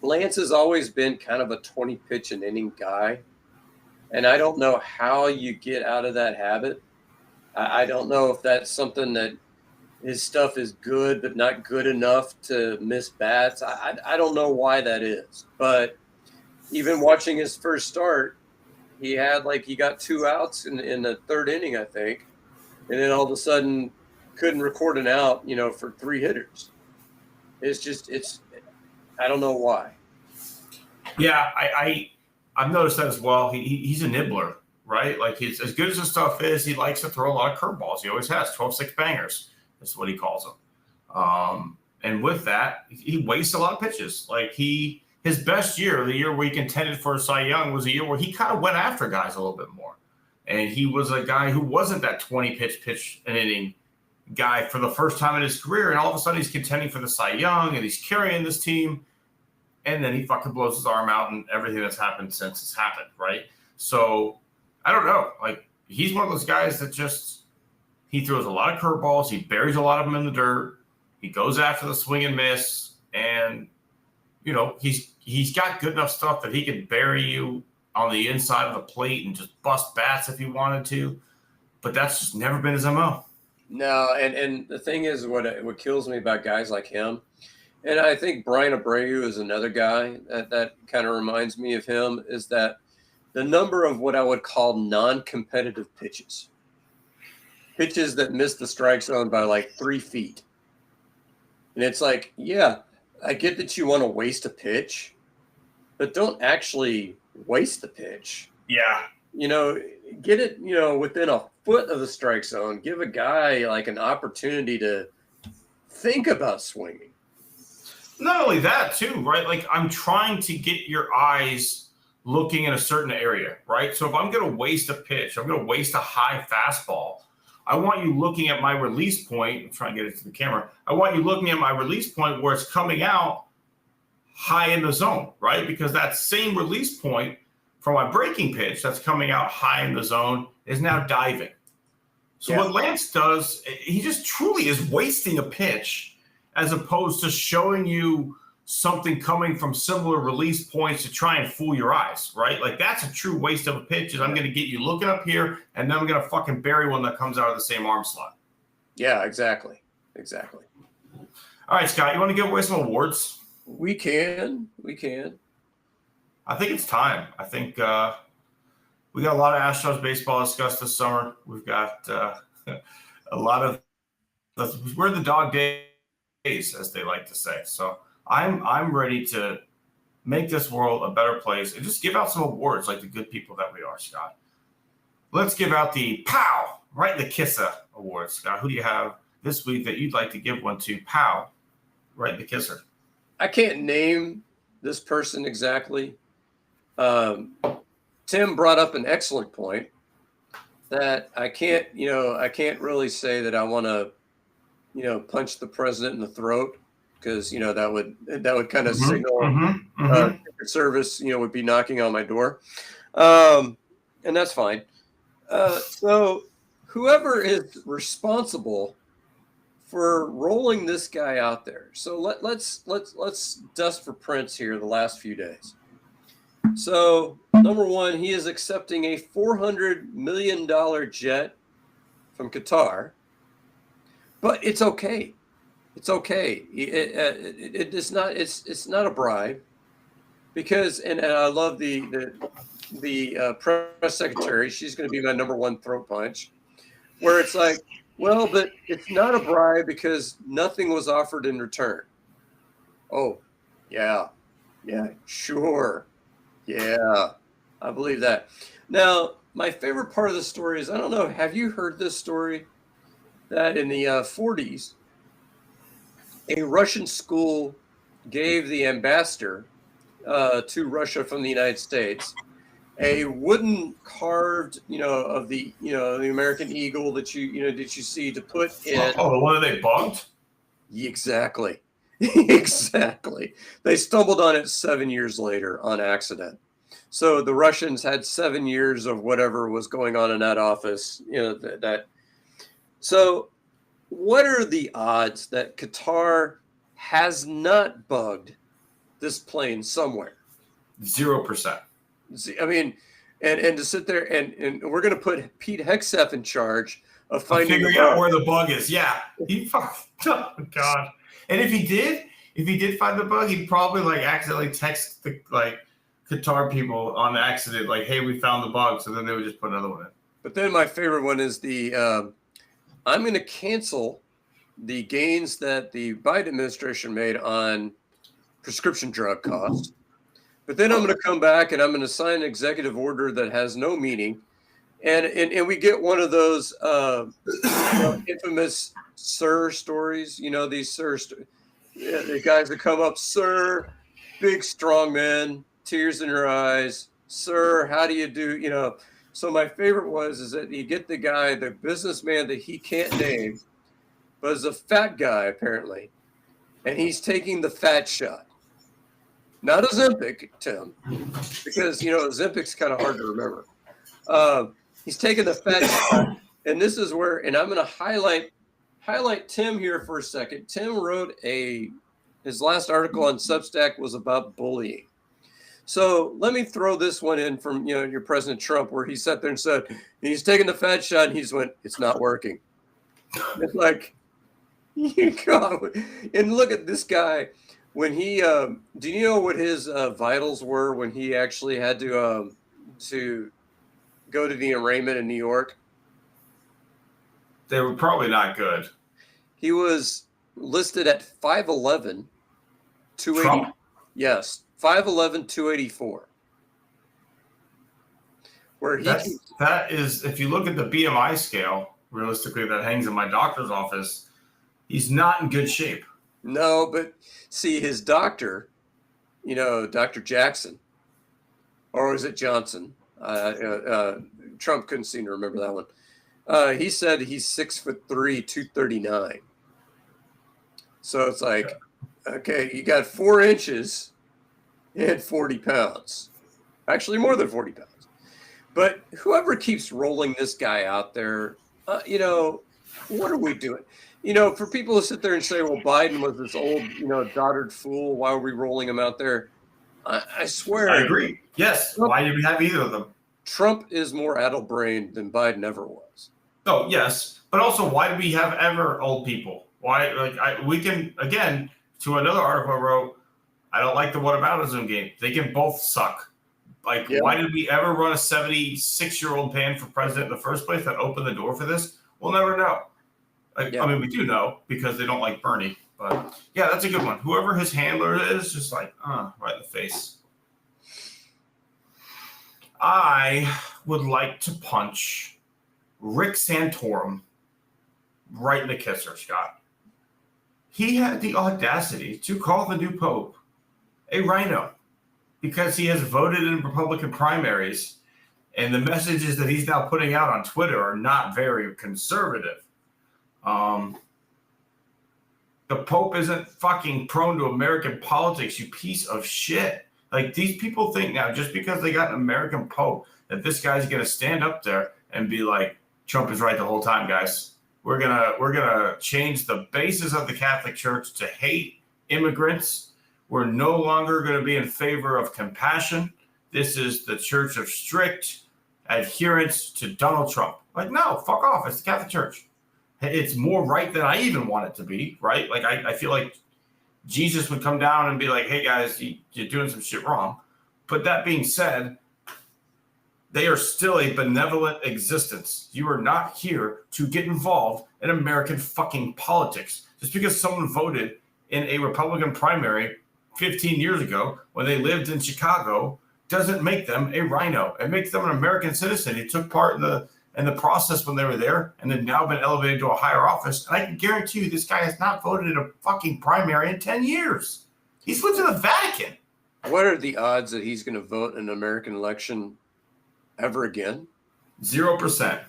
Lance has always been kind of a 20 pitch an inning guy. And I don't know how you get out of that habit. I don't know if that's something that his stuff is good, but not good enough to miss bats. I don't know why that is. But even watching his first start, he got 2 outs in the 3rd inning, I think. And then all of a sudden couldn't record an out, for 3 hitters. I don't know why. Yeah, I've noticed that as well. He's a nibbler, right? Like, he's as good as his stuff is, he likes to throw a lot of curveballs. He always has 12-6 bangers. That's what he calls them. And with that, he wastes a lot of pitches. Like, his best year, the year where he contended for a Cy Young, was a year where he kind of went after guys a little bit more. And he was a guy who wasn't that 20 pitch an inning guy for the first time in his career. And all of a sudden he's contending for the Cy Young and he's carrying this team. And then he fucking blows his arm out and everything that's happened since it's happened, right? So I don't know. Like, he's one of those guys that he throws a lot of curveballs. He buries a lot of them in the dirt. He goes after the swing and miss. And, he's got good enough stuff that he can bury you on the inside of the plate and just bust bats if he wanted to. But that's just never been his MO. No, and the thing is, what kills me about guys like him, and I think Brian Abreu is another guy that kind of reminds me of him, is that the number of what I would call non-competitive pitches that miss the strike zone by like 3 feet. And it's like, yeah, I get that you want to waste a pitch, but don't actually waste the pitch. Yeah. Get it, within a foot of the strike zone. Give a guy like an opportunity to think about swinging. Not only that, too, right? Like, I'm trying to get your eyes looking in a certain area, right? So if I'm going to waste a pitch, I'm going to waste a high fastball, I want you looking at my release point. I'm trying to get it to the camera. I want you looking at my release point where it's coming out high in the zone, right? Because that same release point for my breaking pitch that's coming out high in the zone is now diving. So what Lance does, he just truly is wasting a pitch as opposed to showing you something coming from similar release points to try and fool your eyes, right? Like that's a true waste of a pitch. Is I'm going to get you looking up here, and then I'm going to fucking bury one that comes out of the same arm slot. Yeah, exactly. All right, Scott, you want to give away some awards? We can. I think it's time. I think we got a lot of Astros baseball to discuss this summer. We've got a lot of we're the dog days, as they like to say. So I'm ready to make this world a better place and just give out some awards like the good people that we are, Scott. Let's give out the POW, right in the kisser awards. Scott, who do you have this week that you'd like to give one to? POW, right in the kisser. I can't name this person exactly. Tim brought up an excellent point that I can't really say that I want to, punch the president in the throat, because, that would kind of signal Secret Service, would be knocking on my door. And that's fine. So whoever is responsible for rolling this guy out there. So let's dust for Prince here the last few days. So number one, he is accepting a $400 million jet from Qatar, but it's okay. It's okay. It is not. It's not a bribe, because and I love the press secretary. She's going to be my number one throat punch, where it's like, well, but it's not a bribe because nothing was offered in return. Oh, yeah, sure. Yeah, I believe that. Now, my favorite part of the story is, I don't know, have you heard this story? That in the 40s, a Russian school gave the ambassador to Russia from the United States a wooden carved, of the, the American eagle that you see to put in. Oh, the one that they bugged? Exactly. Exactly. They stumbled on it 7 years later on accident. So the Russians had 7 years of whatever was going on in that office, that. So what are the odds that Qatar has not bugged this plane somewhere? 0%. I mean, and to sit there and we're going to put Pete Hegseth in charge of figuring out where the bug is. Yeah. Oh, God. And if he did find the bug, he'd probably accidentally text the Qatar people on accident, hey, we found the bug. So then they would just put another one in. But then my favorite one is the I'm going to cancel the gains that the Biden administration made on prescription drug costs. But then I'm going to come back and I'm going to sign an executive order that has no meaning. And we get one of those infamous sir stories, these sir, the guys that come up, sir, big, strong men, tears in your eyes. Sir, how do you do, So my favorite is that you get the guy, the businessman that he can't name, but is a fat guy apparently. And he's taking the fat shot. Not Ozempic, Tim, because, Ozempic's kind of hard to remember. He's taking the fat shot, and this is where, and I'm going to highlight Tim here for a second. Tim wrote his last article on Substack was about bullying. So let me throw this one in from, your President Trump, where he sat there and said, he's taking the fat shot, and he just went, it's not working. It's like, God. And look at this guy. When he, do you know what his vitals were when he actually had to go to the arraignment in New York? They were probably not good. He was listed at 5'11", 280. Trump? Yes, 5'11", 284. Where that is, if you look at the BMI scale, realistically, that hangs in my doctor's office, he's not in good shape. No, but see, his doctor, Dr. Jackson, or was it Johnson? Trump couldn't seem to remember that one. He said he's 6'3", 239. So it's like, okay, you got 4 inches and 40 pounds. Actually, more than 40 pounds. But whoever keeps rolling this guy out there, what are we doing? For people to sit there and say, well, Biden was this old, dotard fool. Why are we rolling him out there? I swear. I agree. Yes. Why did we have either of them? Trump is more addle-brained than Biden ever was. Oh, yes. But also, why do we have ever old people? Why? We can, again, to another article I wrote, I don't like the whataboutism game. They can both suck. Why did we ever run a 76-year-old man for president in the first place that opened the door for this? We'll never know. I mean, we do know because they don't like Bernie. But, yeah, that's a good one. Whoever his handler is, just right in the face. I would like to punch Rick Santorum right in the kisser, Scott. He had the audacity to call the new pope a rhino because he has voted in Republican primaries, and the messages that he's now putting out on Twitter are not very conservative. The Pope isn't fucking prone to American politics, you piece of shit. These people think now, just because they got an American Pope, that this guy's going to stand up there and be like, Trump is right the whole time, guys. We're gonna change the basis of the Catholic Church to hate immigrants. We're no longer going to be in favor of compassion. This is the church of strict adherence to Donald Trump. No, fuck off. It's the Catholic Church. It's more right than I even want it to be, right? I feel like Jesus would come down and be like, hey, guys, you're doing some shit wrong. But that being said, they are still a benevolent existence. You are not here to get involved in American fucking politics. Just because someone voted in a Republican primary 15 years ago when they lived in Chicago doesn't make them a rhino. It makes them an American citizen. He took part in the process when they were there and then now been elevated to a higher office. And I can guarantee you this guy has not voted in a fucking primary in 10 years. He's lived in the Vatican. What are the odds that he's going to vote in an American election ever again? 0%.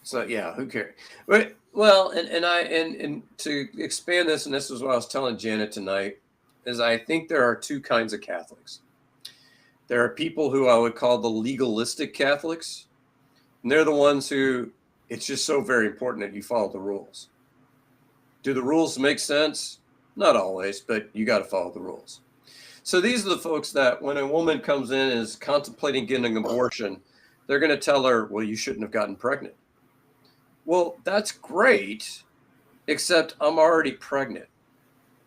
So yeah, who cares? But well, and to expand this, and this is what I was telling Janet tonight, is I think there are two kinds of Catholics. There are people who I would call the legalistic Catholics, and they're the ones who it's just so very important that you follow the rules. Do the rules make sense? Not always, but you got to follow the rules. So these are the folks that when a woman comes in and is contemplating getting an abortion, they're going to tell her, well, you shouldn't have gotten pregnant. Well, that's great, except I'm already pregnant.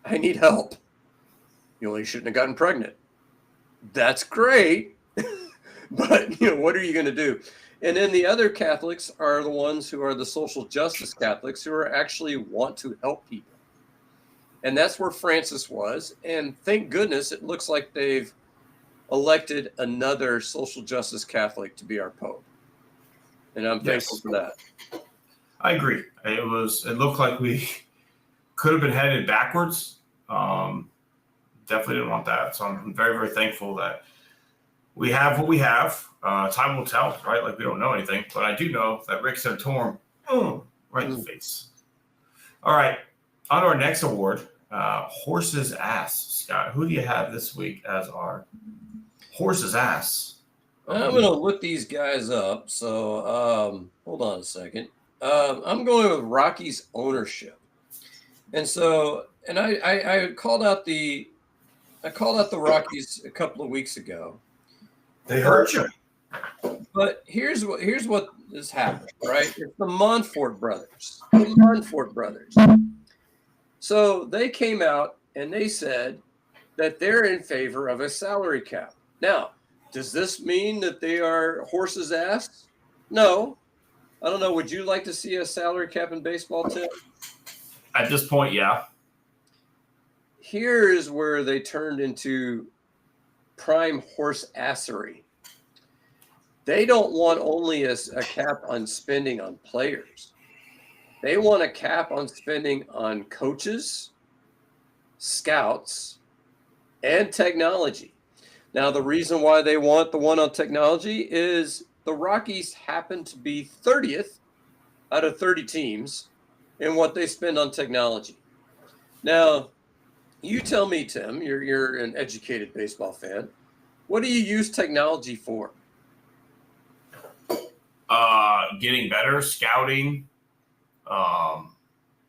I need help. You shouldn't have gotten pregnant. That's great. But, what are you going to do? And then the other Catholics are the ones who are the social justice Catholics who are actually want to help people. And that's where Francis was. And thank goodness it looks like they've elected another social justice Catholic to be our Pope. And I'm thankful for that. I agree. It looked like we could have been headed backwards. Definitely didn't want that. So I'm very, very thankful that we have what we have. Time will tell, right? We don't know anything. But I do know that Rick Santorum, right in the face. All right. On to our next award. Horse's ass. Scott, who do you have this week as our horse's ass? I'm going to look these guys up. So hold on a second. I'm going with Rocky's ownership. And so, and I called out the Rockies a couple of weeks ago. They hurt you. But here's what has happened, right? It's the Montfort brothers. The Montfort brothers. So they came out and they said that they're in favor of a salary cap. Now, does this mean that they are horse's ass? No. I don't know. Would you like to see a salary cap in baseball, Tim? At this point, yeah. Here is where they turned into prime horse assery. They don't want only a cap on spending on players. They want a cap on spending on coaches, scouts, and technology. Now, the reason why they want the one on technology is the Rockies happen to be 30th out of 30 teams in what they spend on technology. Now, you tell me, Tim, you're an educated baseball fan. What do you use technology for? Getting better, scouting.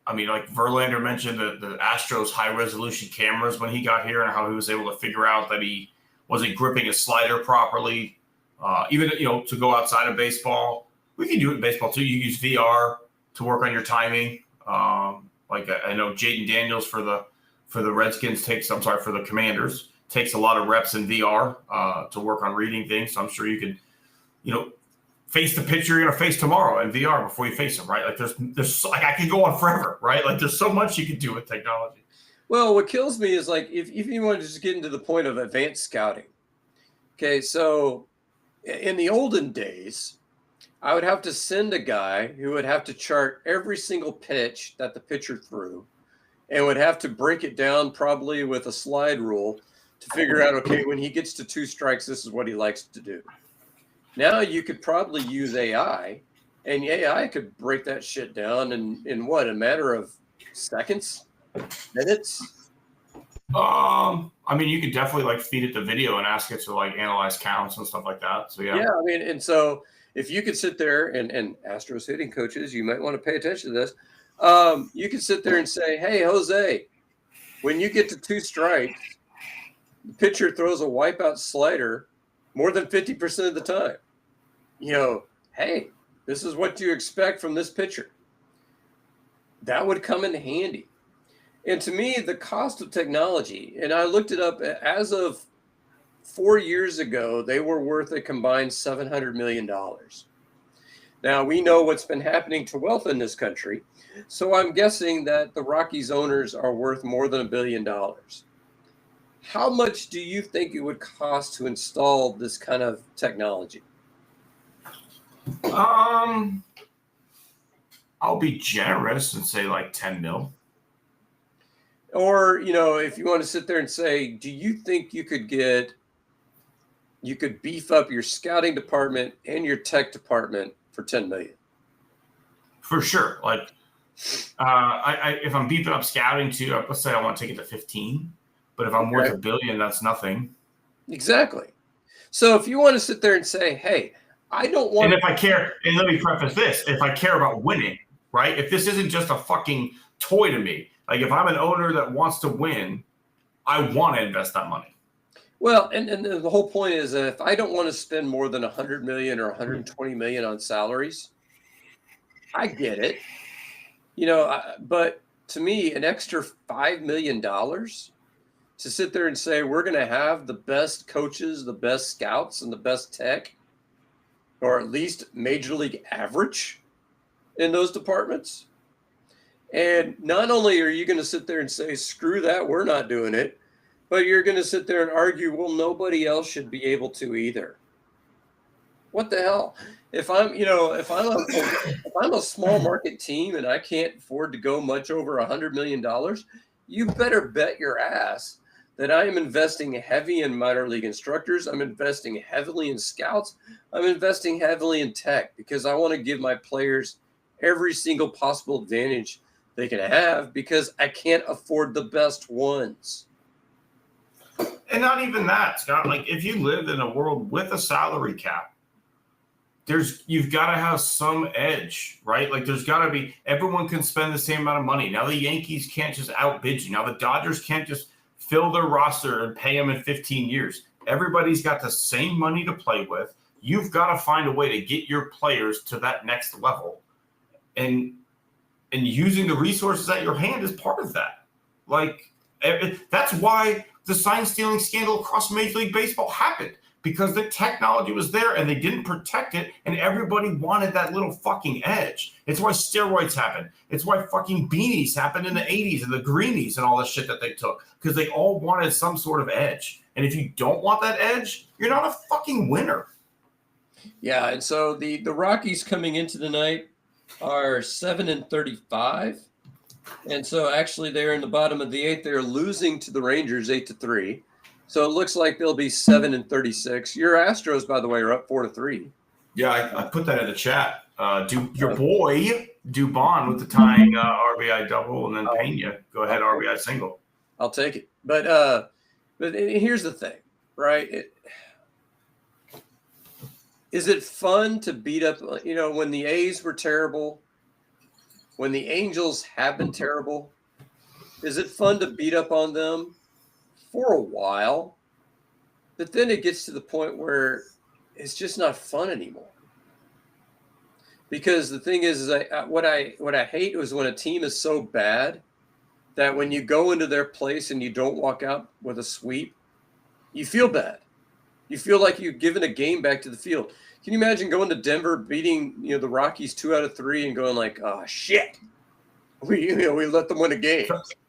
I mean, like Verlander mentioned the Astros high resolution cameras when he got here and how he was able to figure out that he wasn't gripping his slider properly. Even, to go outside of baseball, we can do it in baseball too. You use VR to work on your timing. Like I know Jaden Daniels for the Redskins for the Commanders takes a lot of reps in VR to work on reading things. So I'm sure you could, face the pitcher you're gonna face tomorrow in VR before you face him, right? Like there's like I could go on forever, right? Like there's so much you can do with technology. Well, what kills me is like if you want to just get into the point of advanced scouting. Okay, so in the olden days, I would have to send a guy who would have to chart every single pitch that the pitcher threw and would have to break it down probably with a slide rule to figure out, okay, when he gets to 2 strikes, this is what he likes to do. Now you could probably use AI, and AI could break that shit down in what, a matter of seconds, minutes? I mean, you could definitely like feed it the video and ask it to like analyze counts and stuff like that. So yeah. Yeah, I mean, and so if you could sit there and Astros hitting coaches, you might want to pay attention to this. You could sit there and say, hey, Jose, when you get to 2 strikes, the pitcher throws a wipeout slider more than 50% of the time. Hey, this is what you expect from this pitcher. That would come in handy. And to me, the cost of technology, and I looked it up, as of 4 years ago, they were worth a combined $700 million. Now, we know what's been happening to wealth in this country, so I'm guessing that the Rockies owners are worth more than $1 billion. How much do you think it would cost to install this kind of technology? I'll be generous and say like 10 mil. Or, if you want to sit there and say, do you think you could beef up your scouting department and your tech department for 10 million? For sure. Like, if I'm beefing up scouting too, let's say I want to take it to 15, but if I'm worth $1 billion, that's nothing. Exactly. So if you want to sit there and say, hey, I don't want. And if I care, and let me preface this: if I care about winning, right? If this isn't just a fucking toy to me, like if I'm an owner that wants to win, I want to invest that money. Well, and the whole point is that if I don't want to spend more than 100 million or 120 million on salaries, I get it. But to me, an extra $5 million to sit there and say we're going to have the best coaches, the best scouts, and the best tech, or at least major league average in those departments. And not only are you going to sit there and say, screw that, we're not doing it, but you're going to sit there and argue, well, nobody else should be able to either. What the hell? If I'm a small market team and I can't afford to go much over $100 million, you better bet your ass that I am investing heavy in minor league instructors. I'm investing heavily in scouts. I'm investing heavily in tech because I want to give my players every single possible advantage they can have because I can't afford the best ones. And not even that, Scott. Like if you lived in a world with a salary cap, you've got to have some edge, right? Like there's got to be, everyone can spend the same amount of money. Now the Yankees can't just outbid you. Now the Dodgers can't just fill their roster and pay them in 15 years. Everybody's got the same money to play with. You've got to find a way to get your players to that next level. And using the resources at your hand is part of that. Like that's why the sign stealing scandal across Major League Baseball happened, because the technology was there and they didn't protect it, and everybody wanted that little fucking edge. It's why steroids happened. It's why fucking beanies happened in the 80s and the greenies and all the shit that they took, because they all wanted some sort of edge. And if you don't want that edge, you're not a fucking winner. Yeah, and so the Rockies coming into the night are 7-35. And so actually they're in the bottom of the 8th. They're losing to the Rangers 8-3. So it looks like they'll be 7-36. Your Astros, by the way, are up 4-3. Yeah, I put that in the chat. Your boy Dubon with the tying RBI double, and then Pena go ahead RBI single. I'll take it. But here's the thing, right? is it fun to beat up, when the A's were terrible, when the Angels have been terrible, is it fun to beat up on them for a while? But then it gets to the point where it's just not fun anymore. Because the thing is what I hate is when a team is so bad that when you go into their place and you don't walk out with a sweep, you feel bad. You feel like you've given a game back to the field. Can you imagine going to Denver, beating the Rockies 2 out of 3, and going like, "Oh shit, we let them win a game."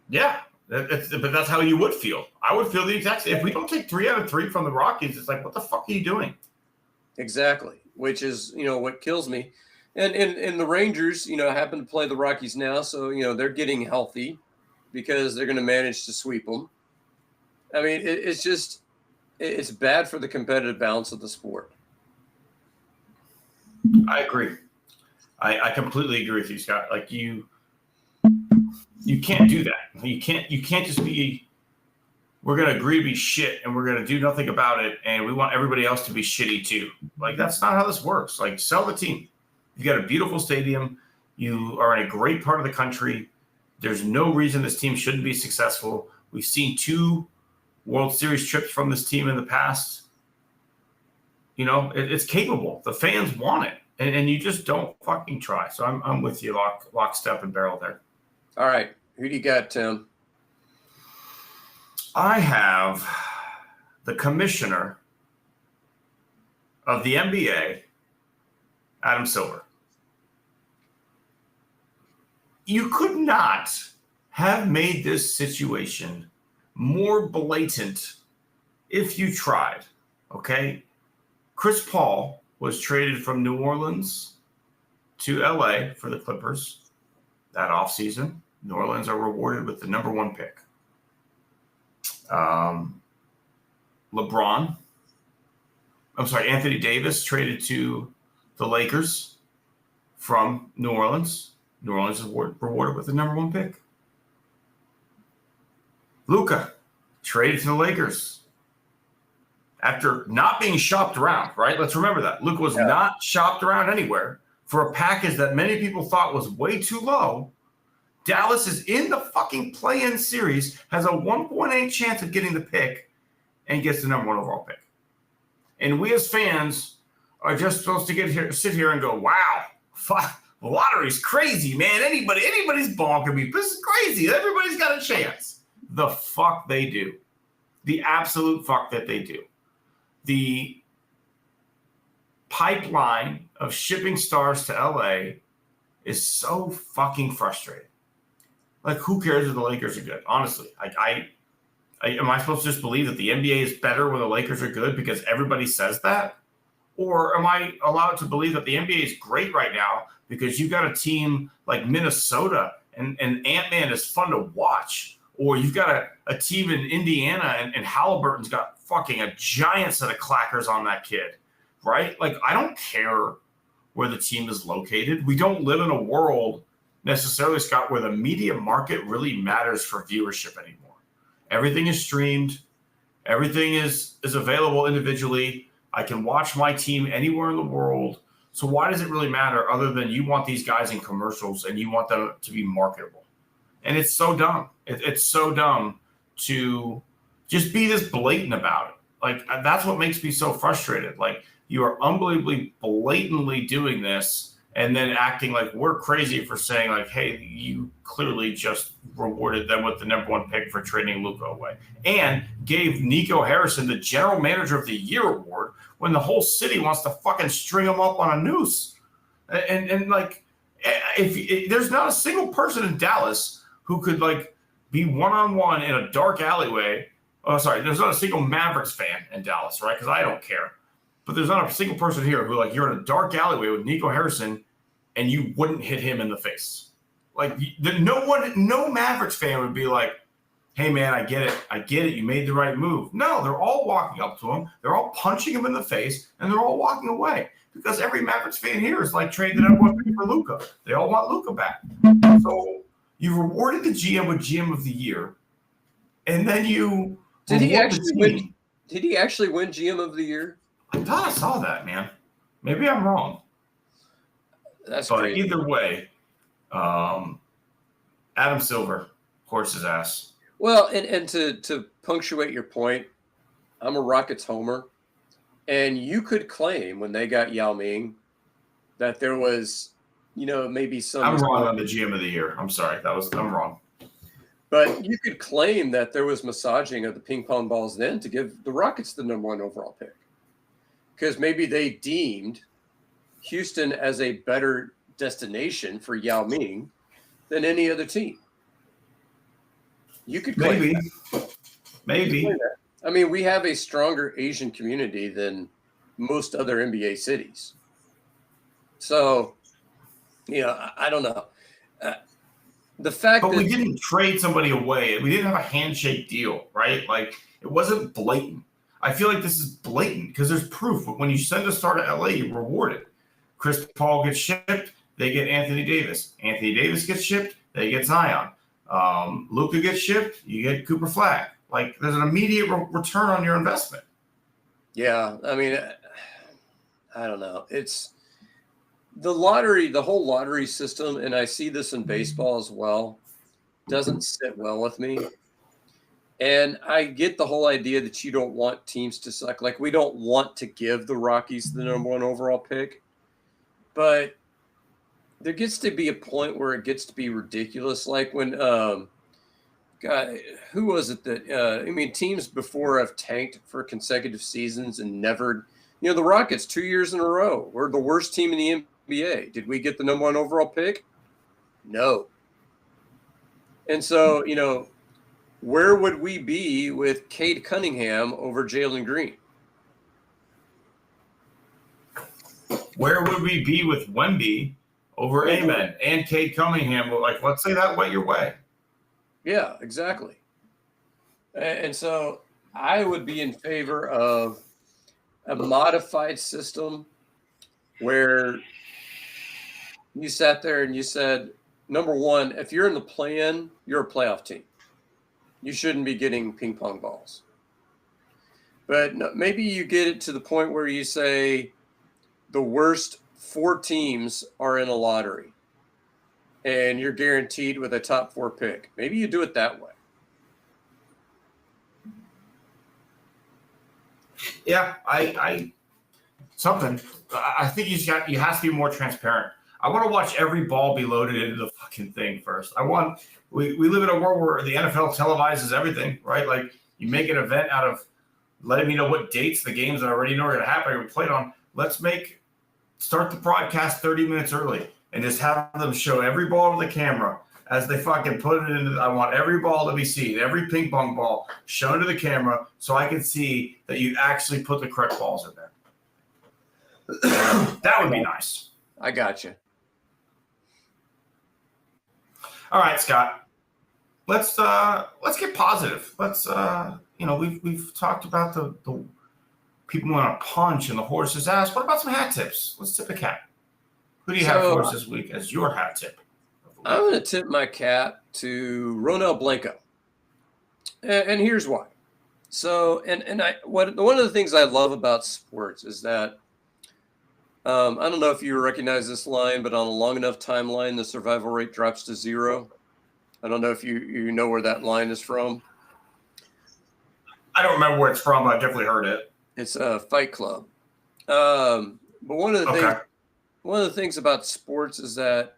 Yeah, but that's how you would feel. I would feel the exact same. If we don't take 3 out of 3 from the Rockies, it's like, what the fuck are you doing? Exactly, which is what kills me. And the Rangers, happen to play the Rockies now, so they're getting healthy because they're going to manage to sweep them. I mean, it's bad for the competitive balance of the sport. I agree. I completely agree with you, Scott. Like you can't do that. You can't just be, we're going to agree to be shit and we're going to do nothing about it. And we want everybody else to be shitty too. Like, that's not how this works. Like, sell the team. You got a beautiful stadium. You are in a great part of the country. There's no reason this team shouldn't be successful. We've seen 2 World Series trips from this team in the past. It's capable. The fans want it. And you just don't fucking try. So I'm with you, lock, step, and barrel there. All right. Who do you got, Tim? I have the commissioner of the NBA, Adam Silver. You could not have made this situation more blatant if you tried, okay? Chris Paul was traded from New Orleans to LA for the Clippers that offseason. New Orleans are rewarded with the number 1 pick. Anthony Davis traded to the Lakers from New Orleans. New Orleans is rewarded with the number 1 pick. Luka traded to the Lakers after not being shopped around, right? Let's remember that. Luka was not shopped around anywhere for a package that many people thought was way too low. Dallas is in the fucking play-in series, has a 1.8 chance of getting the pick, and gets the number 1 overall pick. And we as fans are just supposed to sit here and go, wow, fuck, the lottery's crazy, man. Anybody's ball can be. This is crazy. Everybody's got a chance. The fuck they do. The absolute fuck that they do. The pipeline of shipping stars to LA is so fucking frustrating. Like, who cares if the Lakers are good? Honestly, am I supposed to just believe that the NBA is better when the Lakers are good because everybody says that? Or am I allowed to believe that the NBA is great right now because you got a team like Minnesota and Ant-Man is fun to watch? Or you've got a team in Indiana and Halliburton's got fucking a giant set of clackers on that kid, right? Like, I don't care where the team is located. We don't live in a world necessarily, Scott, where the media market really matters for viewership anymore. Everything is streamed. Everything is available individually. I can watch my team anywhere in the world. So why does it really matter other than you want these guys in commercials and you want them to be marketable? And it's so dumb. It's so dumb to just be this blatant about it. Like, that's what makes me so frustrated. Like, you are unbelievably blatantly doing this and then acting like we're crazy for saying, like, hey, you clearly just rewarded them with the number 1 pick for trading Luka away. And gave Nico Harrison the General Manager of the Year award when the whole city wants to fucking string him up on a noose. And like, if there's not a single person in Dallas who could, like, be one-on-one in a dark alleyway. Oh, sorry, there's not a single Mavericks fan in Dallas, right? Because I don't care. But there's not a single person here who, like, you're in a dark alleyway with Nico Harrison and you wouldn't hit him in the face. Like, no Mavericks fan would be like, hey, man, I get it. You made the right move. No, they're all walking up to him. They're all punching him in the face, and they're all walking away because every Mavericks fan here is like trading that one for Luka. They all want Luka back. So you rewarded the GM with GM of the Year, and then you did he actually win GM of the Year? I thought I saw that, man. Maybe I'm wrong. That's But crazy. either way, Adam Silver, horse's ass. Well, and to punctuate your point, I'm a Rockets homer, and you could claim when they got Yao Ming that there was, maybe some. I'm wrong on the GM of the year. I'm sorry. I'm wrong. But you could claim that there was massaging of the ping pong balls then to give the Rockets the number 1 overall pick, because maybe they deemed Houston as a better destination for Yao Ming than any other team. You could claim Maybe. that. Maybe. I mean, we have a stronger Asian community than most other NBA cities. So, I don't know. The fact But that we didn't trade somebody away. We didn't have a handshake deal, right? Like, it wasn't blatant. I feel like this is blatant because there's proof. But when you send a star to LA, you're rewarded. Chris Paul gets shipped, they get Anthony Davis. Anthony Davis gets shipped, they get Zion. Luka gets shipped, you get Cooper Flag. Like, there's an immediate return on your investment. Yeah, I mean, I don't know. It's the lottery, the whole lottery system, and I see this in baseball as well, doesn't sit well with me. And I get the whole idea that you don't want teams to suck. Like, we don't want to give the Rockies the number 1 overall pick. But there gets to be a point where it gets to be ridiculous. Like when, God, who was it that, teams before have tanked for consecutive seasons and never, the Rockets 2 years in a row were the worst team in the NBA. Did we get the number 1 overall pick? No. And so, where would we be with Cade Cunningham over Jalen Green? Where would we be with Wemby over Amen and Cade Cunningham? Like, let's say that went your way. Yeah, exactly. And so I would be in favor of a modified system where you sat there and you said, number 1, if you're in the play-in, you're a playoff team. You shouldn't be getting ping pong balls. But maybe you get it to the point where you say the worst 4 teams are in a lottery and you're guaranteed with a top 4 pick. Maybe you do it that way. Yeah, I think you have to be more transparent. I want to watch every ball be loaded into the fucking thing first. We live in a world where the NFL televises everything, right? Like, you make an event out of letting me know what dates the games that I already know are going to happen are going to be played on. Let's start the broadcast 30 minutes early and just have them show every ball to the camera as they fucking put it into. I want every ball to be seen, every ping pong ball shown to the camera so I can see that you actually put the correct balls in there. That would be nice. I got you. All right, Scott. Let's get positive. Let's we've talked about the people want to punch and the horse's ass. What about some hat tips? Let's tip a cap. Who do you have for us this week as your hat tip? I'm going to tip my cap to Ronel Blanco, and here's why. So, one of the things I love about sports is that I don't know if you recognize this line, but on a long enough timeline, the survival rate drops to 0. I don't know if you know where that line is from. I don't remember where it's from, but I've definitely heard it. It's a Fight Club. But one of the things about sports is that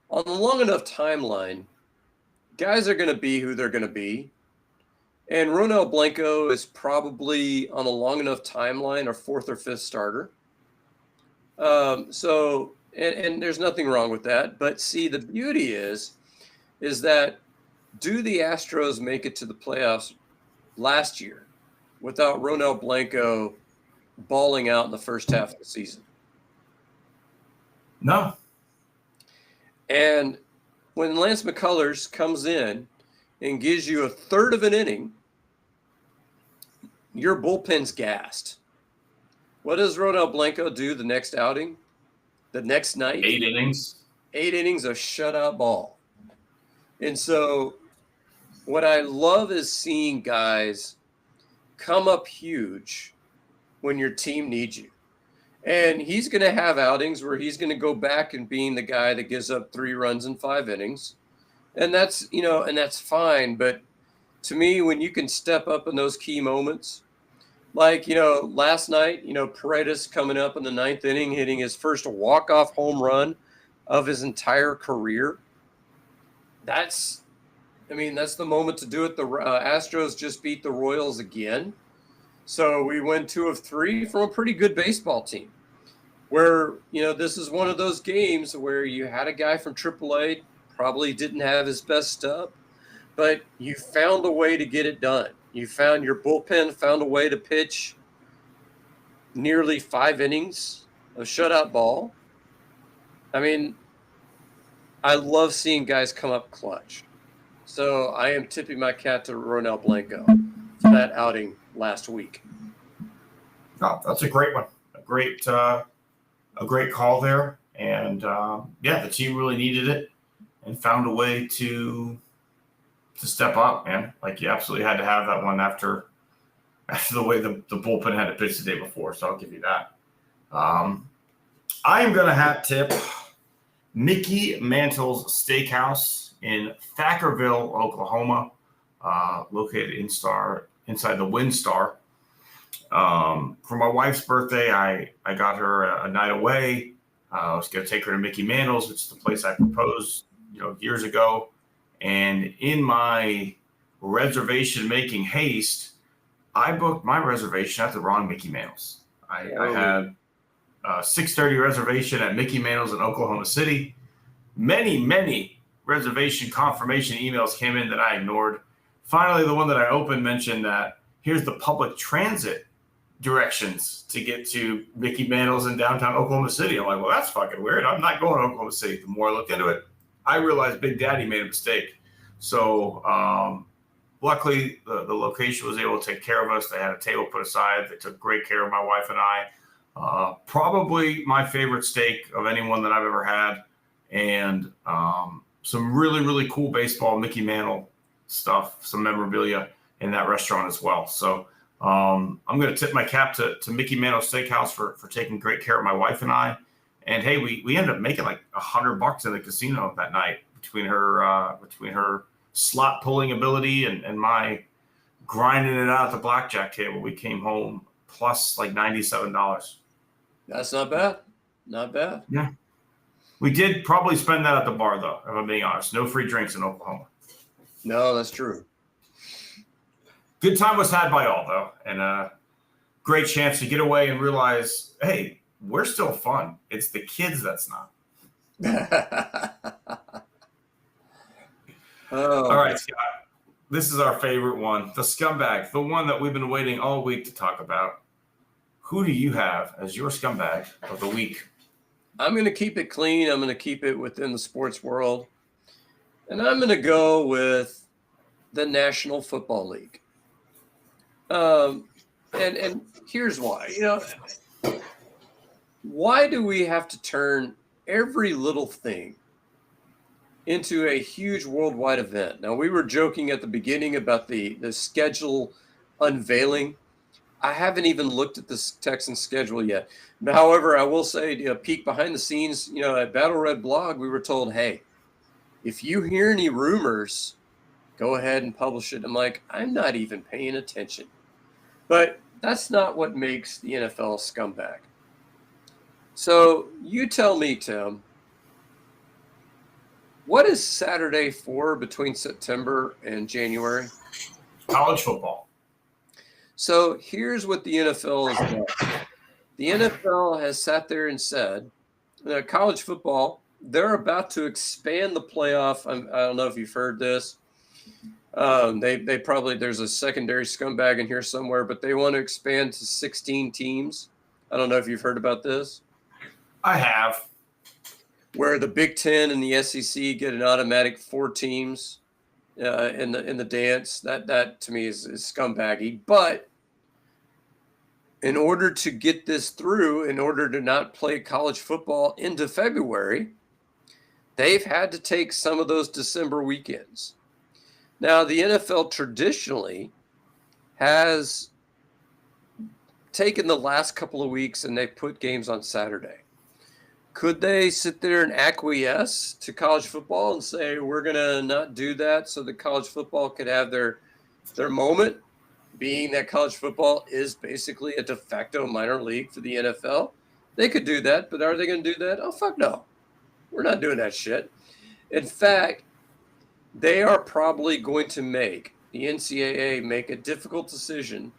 on a long enough timeline, guys are going to be who they're going to be. And Ronel Blanco is probably on a long enough timeline, a 4th or 5th starter. And there's nothing wrong with that. But see, the beauty is that do the Astros make it to the playoffs last year without Ronel Blanco balling out in the first half of the season? No. And when Lance McCullers comes in and gives you a third of an inning, your bullpen's gassed. What does Ronel Blanco do the next outing? The next night? 8 innings. 8 innings of shutout ball. And so what I love is seeing guys come up huge when your team needs you. And he's going to have outings where he's going to go back and being the guy that gives up 3 runs in 5 innings. And that's, and that's fine. But to me, when you can step up in those key moments, like, last night, Paredes coming up in the 9th inning, hitting his first walk-off home run of his entire career. That's the moment to do it. The Astros just beat the Royals again. So we win 2 of 3 from a pretty good baseball team where, this is one of those games where you had a guy from AAA, probably didn't have his best stuff, but you found a way to get it done. You found your bullpen, found a way to pitch nearly 5 innings of shutout ball. I mean, I love seeing guys come up clutch. So I am tipping my cap to Ronel Blanco for that outing last week. Oh, that's a great one. A great call there. And the team really needed it and found a way to step up, man. Like, you absolutely had to have that one after the way the bullpen had to pitch the day before. So I'll give you that. I am going to hat tip Mickey Mantle's Steakhouse in Thackerville, Oklahoma, located inside the WinStar. For my wife's birthday, I got her a night away. I was going to take her to Mickey Mantle's, which is the place I proposed, years ago. And in my reservation making haste, I booked my reservation at the wrong Mickey Mantle's. I had a 6:30 reservation at Mickey Mantle's in Oklahoma City. Many reservation confirmation emails came in that I ignored. Finally, the one that I opened mentioned that here's the public transit directions to get to Mickey Mantle's in downtown Oklahoma City. I'm like, well, that's fucking weird. I'm not going to Oklahoma City. The more I looked into it, I realized Big Daddy made a mistake. So luckily, the location was able to take care of us. They had a table put aside. They took great care of my wife and I. Probably my favorite steak of anyone that I've ever had. And some really cool baseball Mickey Mantle stuff, some memorabilia in that restaurant as well. So I'm going to tip my cap to Mickey Mantle Steakhouse for taking great care of my wife and I. And hey, we ended up making like $100 in the casino that night between her slot pulling ability and my grinding it out at the blackjack table. We came home plus like $97. That's not bad. Not bad. Yeah. We did probably spend that at the bar, though, if I'm being honest. No free drinks in Oklahoma. No, that's true. Good time was had by all, though, and a great chance to get away and realize, hey, we're still fun. It's the kids that's not. All right, Scott. This is our favorite one, the scumbag, the one that we've been waiting all week to talk about. Who do you have as your scumbag of the week? I'm going to keep it clean. I'm going to keep it within the sports world. And I'm going to go with the National Football League. And here's why. Why do we have to turn every little thing into a huge worldwide event? Now, we were joking at the beginning about the schedule unveiling. I haven't even looked at this Texans schedule yet. However, I will say, a peek behind the scenes, at Battle Red Blog, we were told, hey, if you hear any rumors, go ahead and publish it. I'm like, I'm not even paying attention. But that's not what makes the NFL a scumbag. So you tell me, Tim, what is Saturday for between September and January? College football. So here's what the NFL has done. The NFL has sat there and said that college football, they're about to expand the playoff. I don't know if you've heard this. They probably, there's a secondary scumbag in here somewhere, but they want to expand to 16 teams. I don't know if you've heard about this. I have. Where the Big Ten and the SEC get an automatic 4 teams in the dance. That to me is scumbaggy. But in order to get this through, in order to not play college football into February, they've had to take some of those December weekends. Now, the NFL traditionally has taken the last couple of weeks and they put games on Saturday. Could they sit there and acquiesce to college football and say, we're going to not do that so that college football could have their moment, being that college football is basically a de facto minor league for the NFL? They could do that, but are they going to do that? Oh, fuck no. We're not doing that shit. In fact, they are probably going to make the NCAA make a difficult decision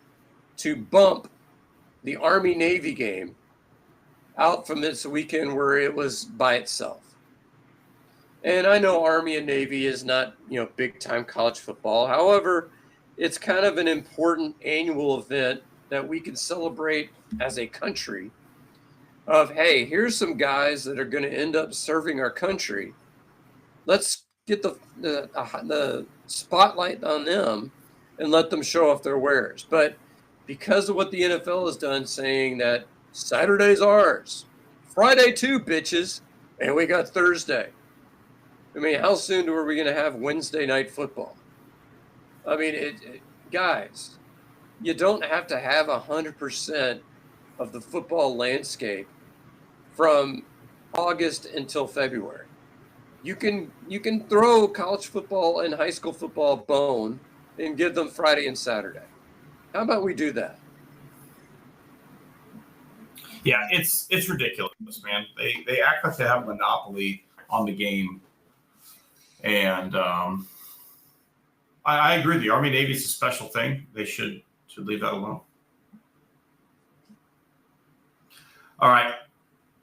to bump the Army-Navy game out from this weekend where it was by itself. And I know Army and Navy is not, big-time college football. However, it's kind of an important annual event that we can celebrate as a country of, hey, here's some guys that are going to end up serving our country. Let's get the spotlight on them and let them show off their wares. But because of what the NFL has done, saying that Saturday's ours, Friday too, bitches, and we got Thursday. I mean, how soon are we going to have Wednesday night football? I mean, guys, you don't have to have 100% of the football landscape from August until February. You can throw college football and high school football a bone and give them Friday and Saturday. How about we do that? Yeah, it's ridiculous, man. They act like they have a monopoly on the game, and I agree with you. Army Navy is a special thing. They should leave that alone. All right,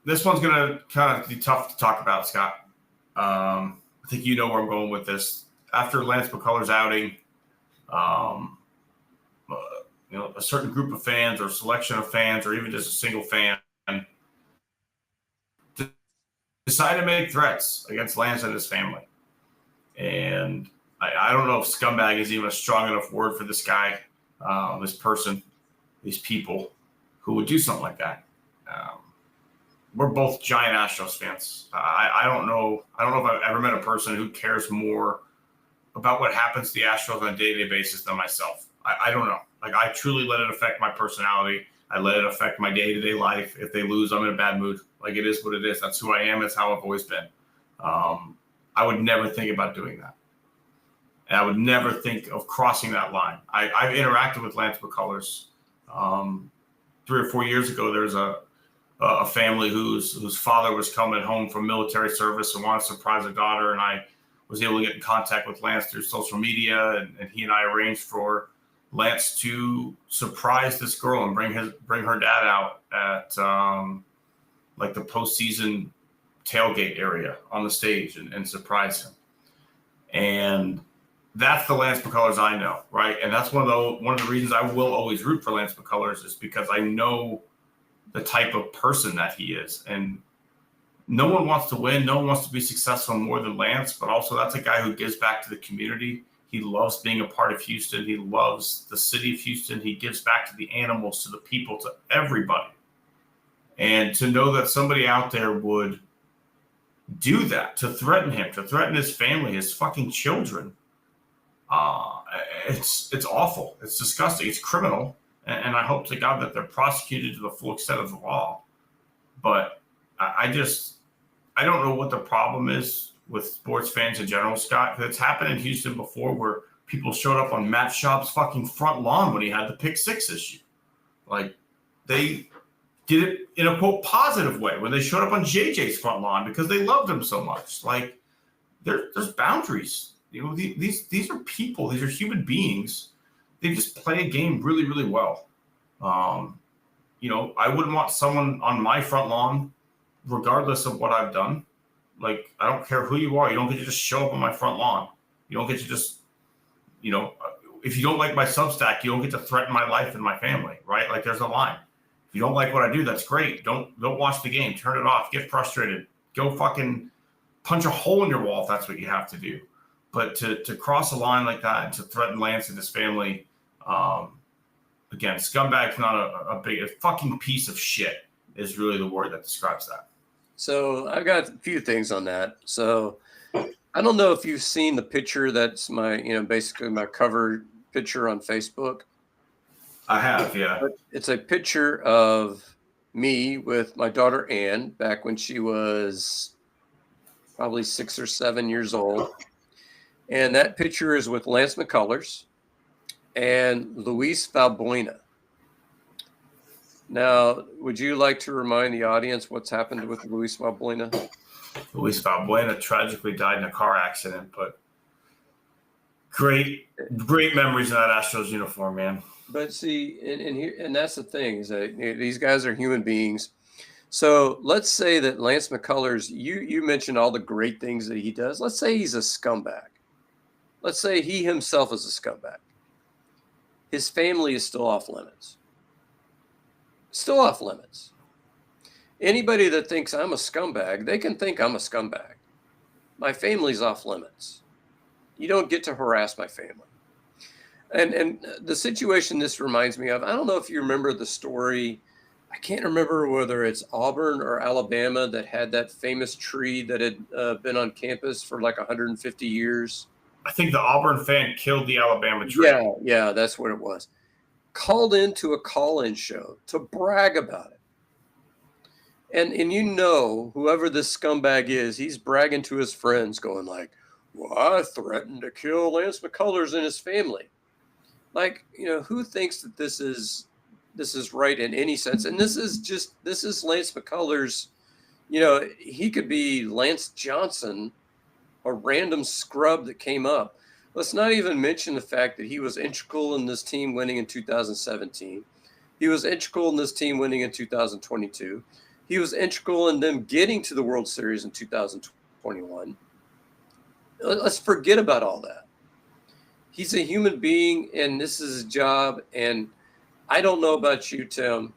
this one's gonna kind of be tough to talk about, Scott. I think you know where I'm going with this. After Lance McCullers' outing, a certain group of fans or selection of fans or even just a single fan decided to make threats against Lance and his family. And I don't know if scumbag is even a strong enough word for this guy, this person, these people who would do something like that. We're both giant Astros fans. I don't know if I've ever met a person who cares more about what happens to the Astros on a day-to-day basis than myself. I don't know. Like, I truly let it affect my personality. I let it affect my day-to-day life. If they lose, I'm in a bad mood. Like, it is what it is. That's who I am. It's how I've always been. I would never think about doing that. And I would never think of crossing that line. I've interacted with Lance McCullers. 3 or 4 years ago, there's a family whose father was coming home from military service and wanted to surprise their daughter. And I was able to get in contact with Lance through social media. And he and I arranged for Lance to surprise this girl and bring her dad out at like the postseason tailgate area on the stage and surprise him. And that's the Lance McCullers I know, right? And that's one of the reasons I will always root for Lance McCullers is because I know the type of person that he is. And no one wants to win. No one wants to be successful more than Lance, but also that's a guy who gives back to the community. He loves being a part of Houston. He loves the city of Houston. He gives back to the animals, to the people, to everybody. And to know that somebody out there would do that, to threaten him, to threaten his family, his fucking children, it's awful. It's disgusting. It's criminal. And I hope to God that they're prosecuted to the full extent of the law. But I don't know what the problem is with sports fans in general, Scott. It's happened in Houston before where people showed up on Matt Schaub's fucking front lawn when he had the pick six issue. Like, they did it in a quote positive way when they showed up on JJ's front lawn because they loved him so much. Like, there's boundaries. These are people. These are human beings. They just play a game really, really well. I wouldn't want someone on my front lawn, regardless of what I've done. Like, I don't care who you are. You don't get to just show up on my front lawn. You don't get to just, if you don't like my Substack, you don't get to threaten my life and my family, right? Like, there's a line. If you don't like what I do, that's great. Don't watch the game. Turn it off. Get frustrated. Go fucking punch a hole in your wall if that's what you have to do. But to cross a line like that and to threaten Lance and his family, again, scumbag's not a fucking piece of shit is really the word that describes that. So I've got a few things on that. So I don't know if you've seen the picture that's my, basically my cover picture on Facebook. I have, yeah. But it's a picture of me with my daughter Ann back when she was probably 6 or 7 years old. And that picture is with Lance McCullers and Luis Valbuena. Now, would you like to remind the audience what's happened with Luis Valbuena? Luis Valbuena tragically died in a car accident, but great memories in that Astros uniform, man. But see, and that's the thing, is that these guys are human beings. So let's say that Lance McCullers, you mentioned all the great things that he does. Let's say he's a scumbag. Let's say he himself is a scumbag. His family is still off limits. Still off limits. Anybody that thinks I'm a scumbag, they can think I'm a scumbag. My family's off limits. You don't get to harass my family. And the situation this reminds me of, I don't know if you remember the story. I can't remember whether it's Auburn or Alabama that had that famous tree that had been on campus for like 150 years. I think the Auburn fan killed the Alabama tree. Yeah, that's what it was. Called into a call-in show to brag about it. And you know, whoever this scumbag is, he's bragging to his friends going like, well, I threatened to kill Lance McCullers and his family. Like, you know, who thinks that this is right in any sense? And this is Lance McCullers. You know, he could be Lance Johnson, a random scrub that came up. Let's not even mention the fact that he was integral in this team winning in 2017. He was integral in this team winning in 2022. He was integral in them getting to the World Series in 2021. Let's forget about all that. He's a human being, and this is his job. And I don't know about you, Tim,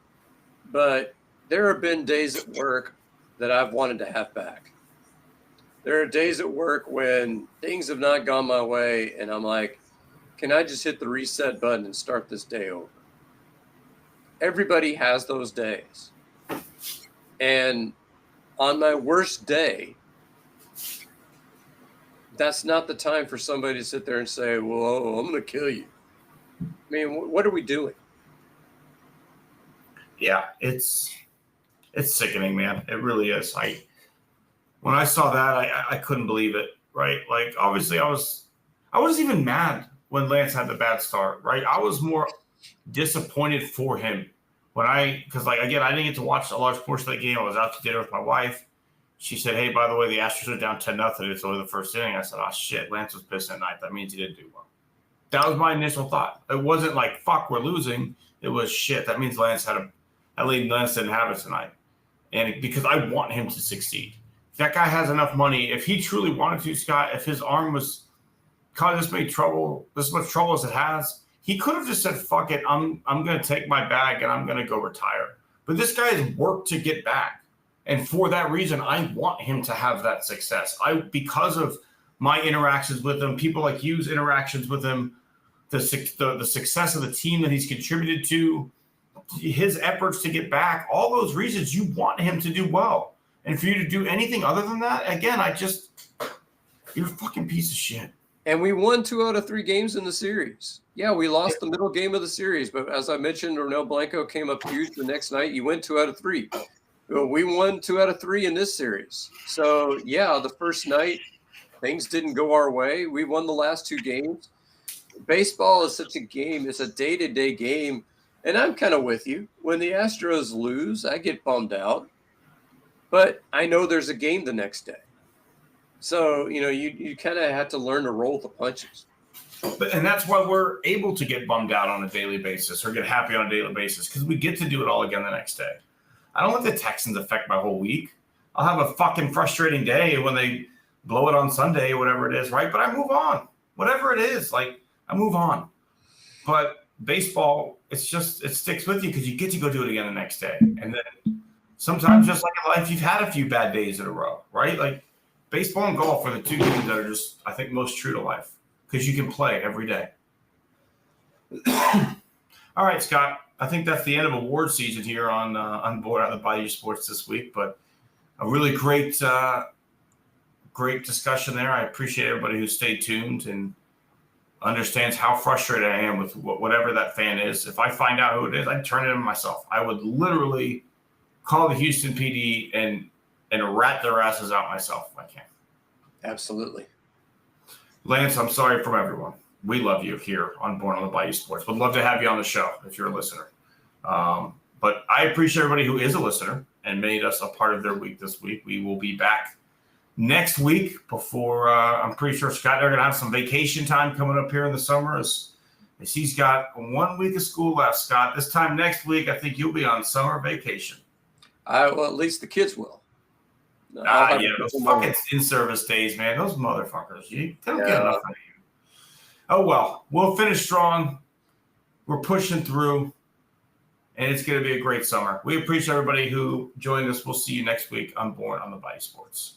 but there have been days at work that I've wanted to have back. There are days at work when things have not gone my way, and I'm like, can I just hit the reset button and start this day over? Everybody has those days. And on my worst day, that's not the time for somebody to sit there and say, whoa, I'm going to kill you. I mean, what are we doing? Yeah, it's sickening, man. It really is. When I saw that, I couldn't believe it, right? Like, obviously, I wasn't even mad when Lance had the bad start, right? I was more disappointed for him because again, I didn't get to watch a large portion of the game. I was out to dinner with my wife. She said, hey, by the way, the Astros are down 10-0. It's only the first inning. I said, oh, shit, Lance was pissed at night. That means he didn't do well. That was my initial thought. It wasn't like, fuck, we're losing. It was, shit, that means Lance didn't have it tonight. And because I want him to succeed. If that guy has enough money, if he truly wanted to, Scott, if his arm was causing this much trouble as it has, he could have just said, fuck it, I'm going to take my bag and I'm going to go retire. But this guy has worked to get back. And for that reason, I want him to have that success. Because of my interactions with him, people like you's interactions with him, the success of the team that he's contributed to, his efforts to get back, all those reasons you want him to do well. And for you to do anything other than that, again, you're a fucking piece of shit. And we won 2 out of 3 games in the series. Yeah, we lost the middle game of the series, but as I mentioned, Ronel Blanco came up huge the next night. You went 2 out of 3. We won 2 out of 3 in this series. So, yeah, the first night, things didn't go our way. We won the last 2 games. Baseball is such a game. It's a day-to-day game. And I'm kind of with you. When the Astros lose, I get bummed out. But I know there's a game the next day. So, you know, you kind of have to learn to roll with the punches. And that's why we're able to get bummed out on a daily basis or get happy on a daily basis, because we get to do it all again the next day. I don't let the Texans affect my whole week. I'll have a fucking frustrating day when they blow it on Sunday or whatever it is, right? But I move on. Whatever it is, I move on. But baseball, it sticks with you because you get to go do it again the next day. And then sometimes, just like in life, you've had a few bad days in a row, right? Like baseball and golf are the 2 games that are just, I think, most true to life because you can play every day. All right, Scott. I think that's the end of award season here on board on the Bayou Sports this week. But a really great discussion there. I appreciate everybody who stayed tuned, and understands how frustrated I am with whatever that fan is. If I find out who it is, I'd turn it in myself. I would literally call the Houston PD and rat their asses out myself if I can. Absolutely. Lance, I'm sorry from everyone. We love you here on Born on the Bayou Sports. Would love to have you on the show if you're a listener. But I appreciate everybody who is a listener and made us a part of their week this week. We will be back next week before I'm pretty sure Scott and I are going to have some vacation time coming up here in the summer as he's got 1 week of school left. Scott, this time next week, I think you'll be on summer vacation. Well, at least the kids will. Yeah, those fucking in-service days, man. Those motherfuckers. They don't get enough out of you. Oh, well. We'll finish strong. We're pushing through. And it's going to be a great summer. We appreciate everybody who joined us. We'll see you next week on Born on the Bayou Sports.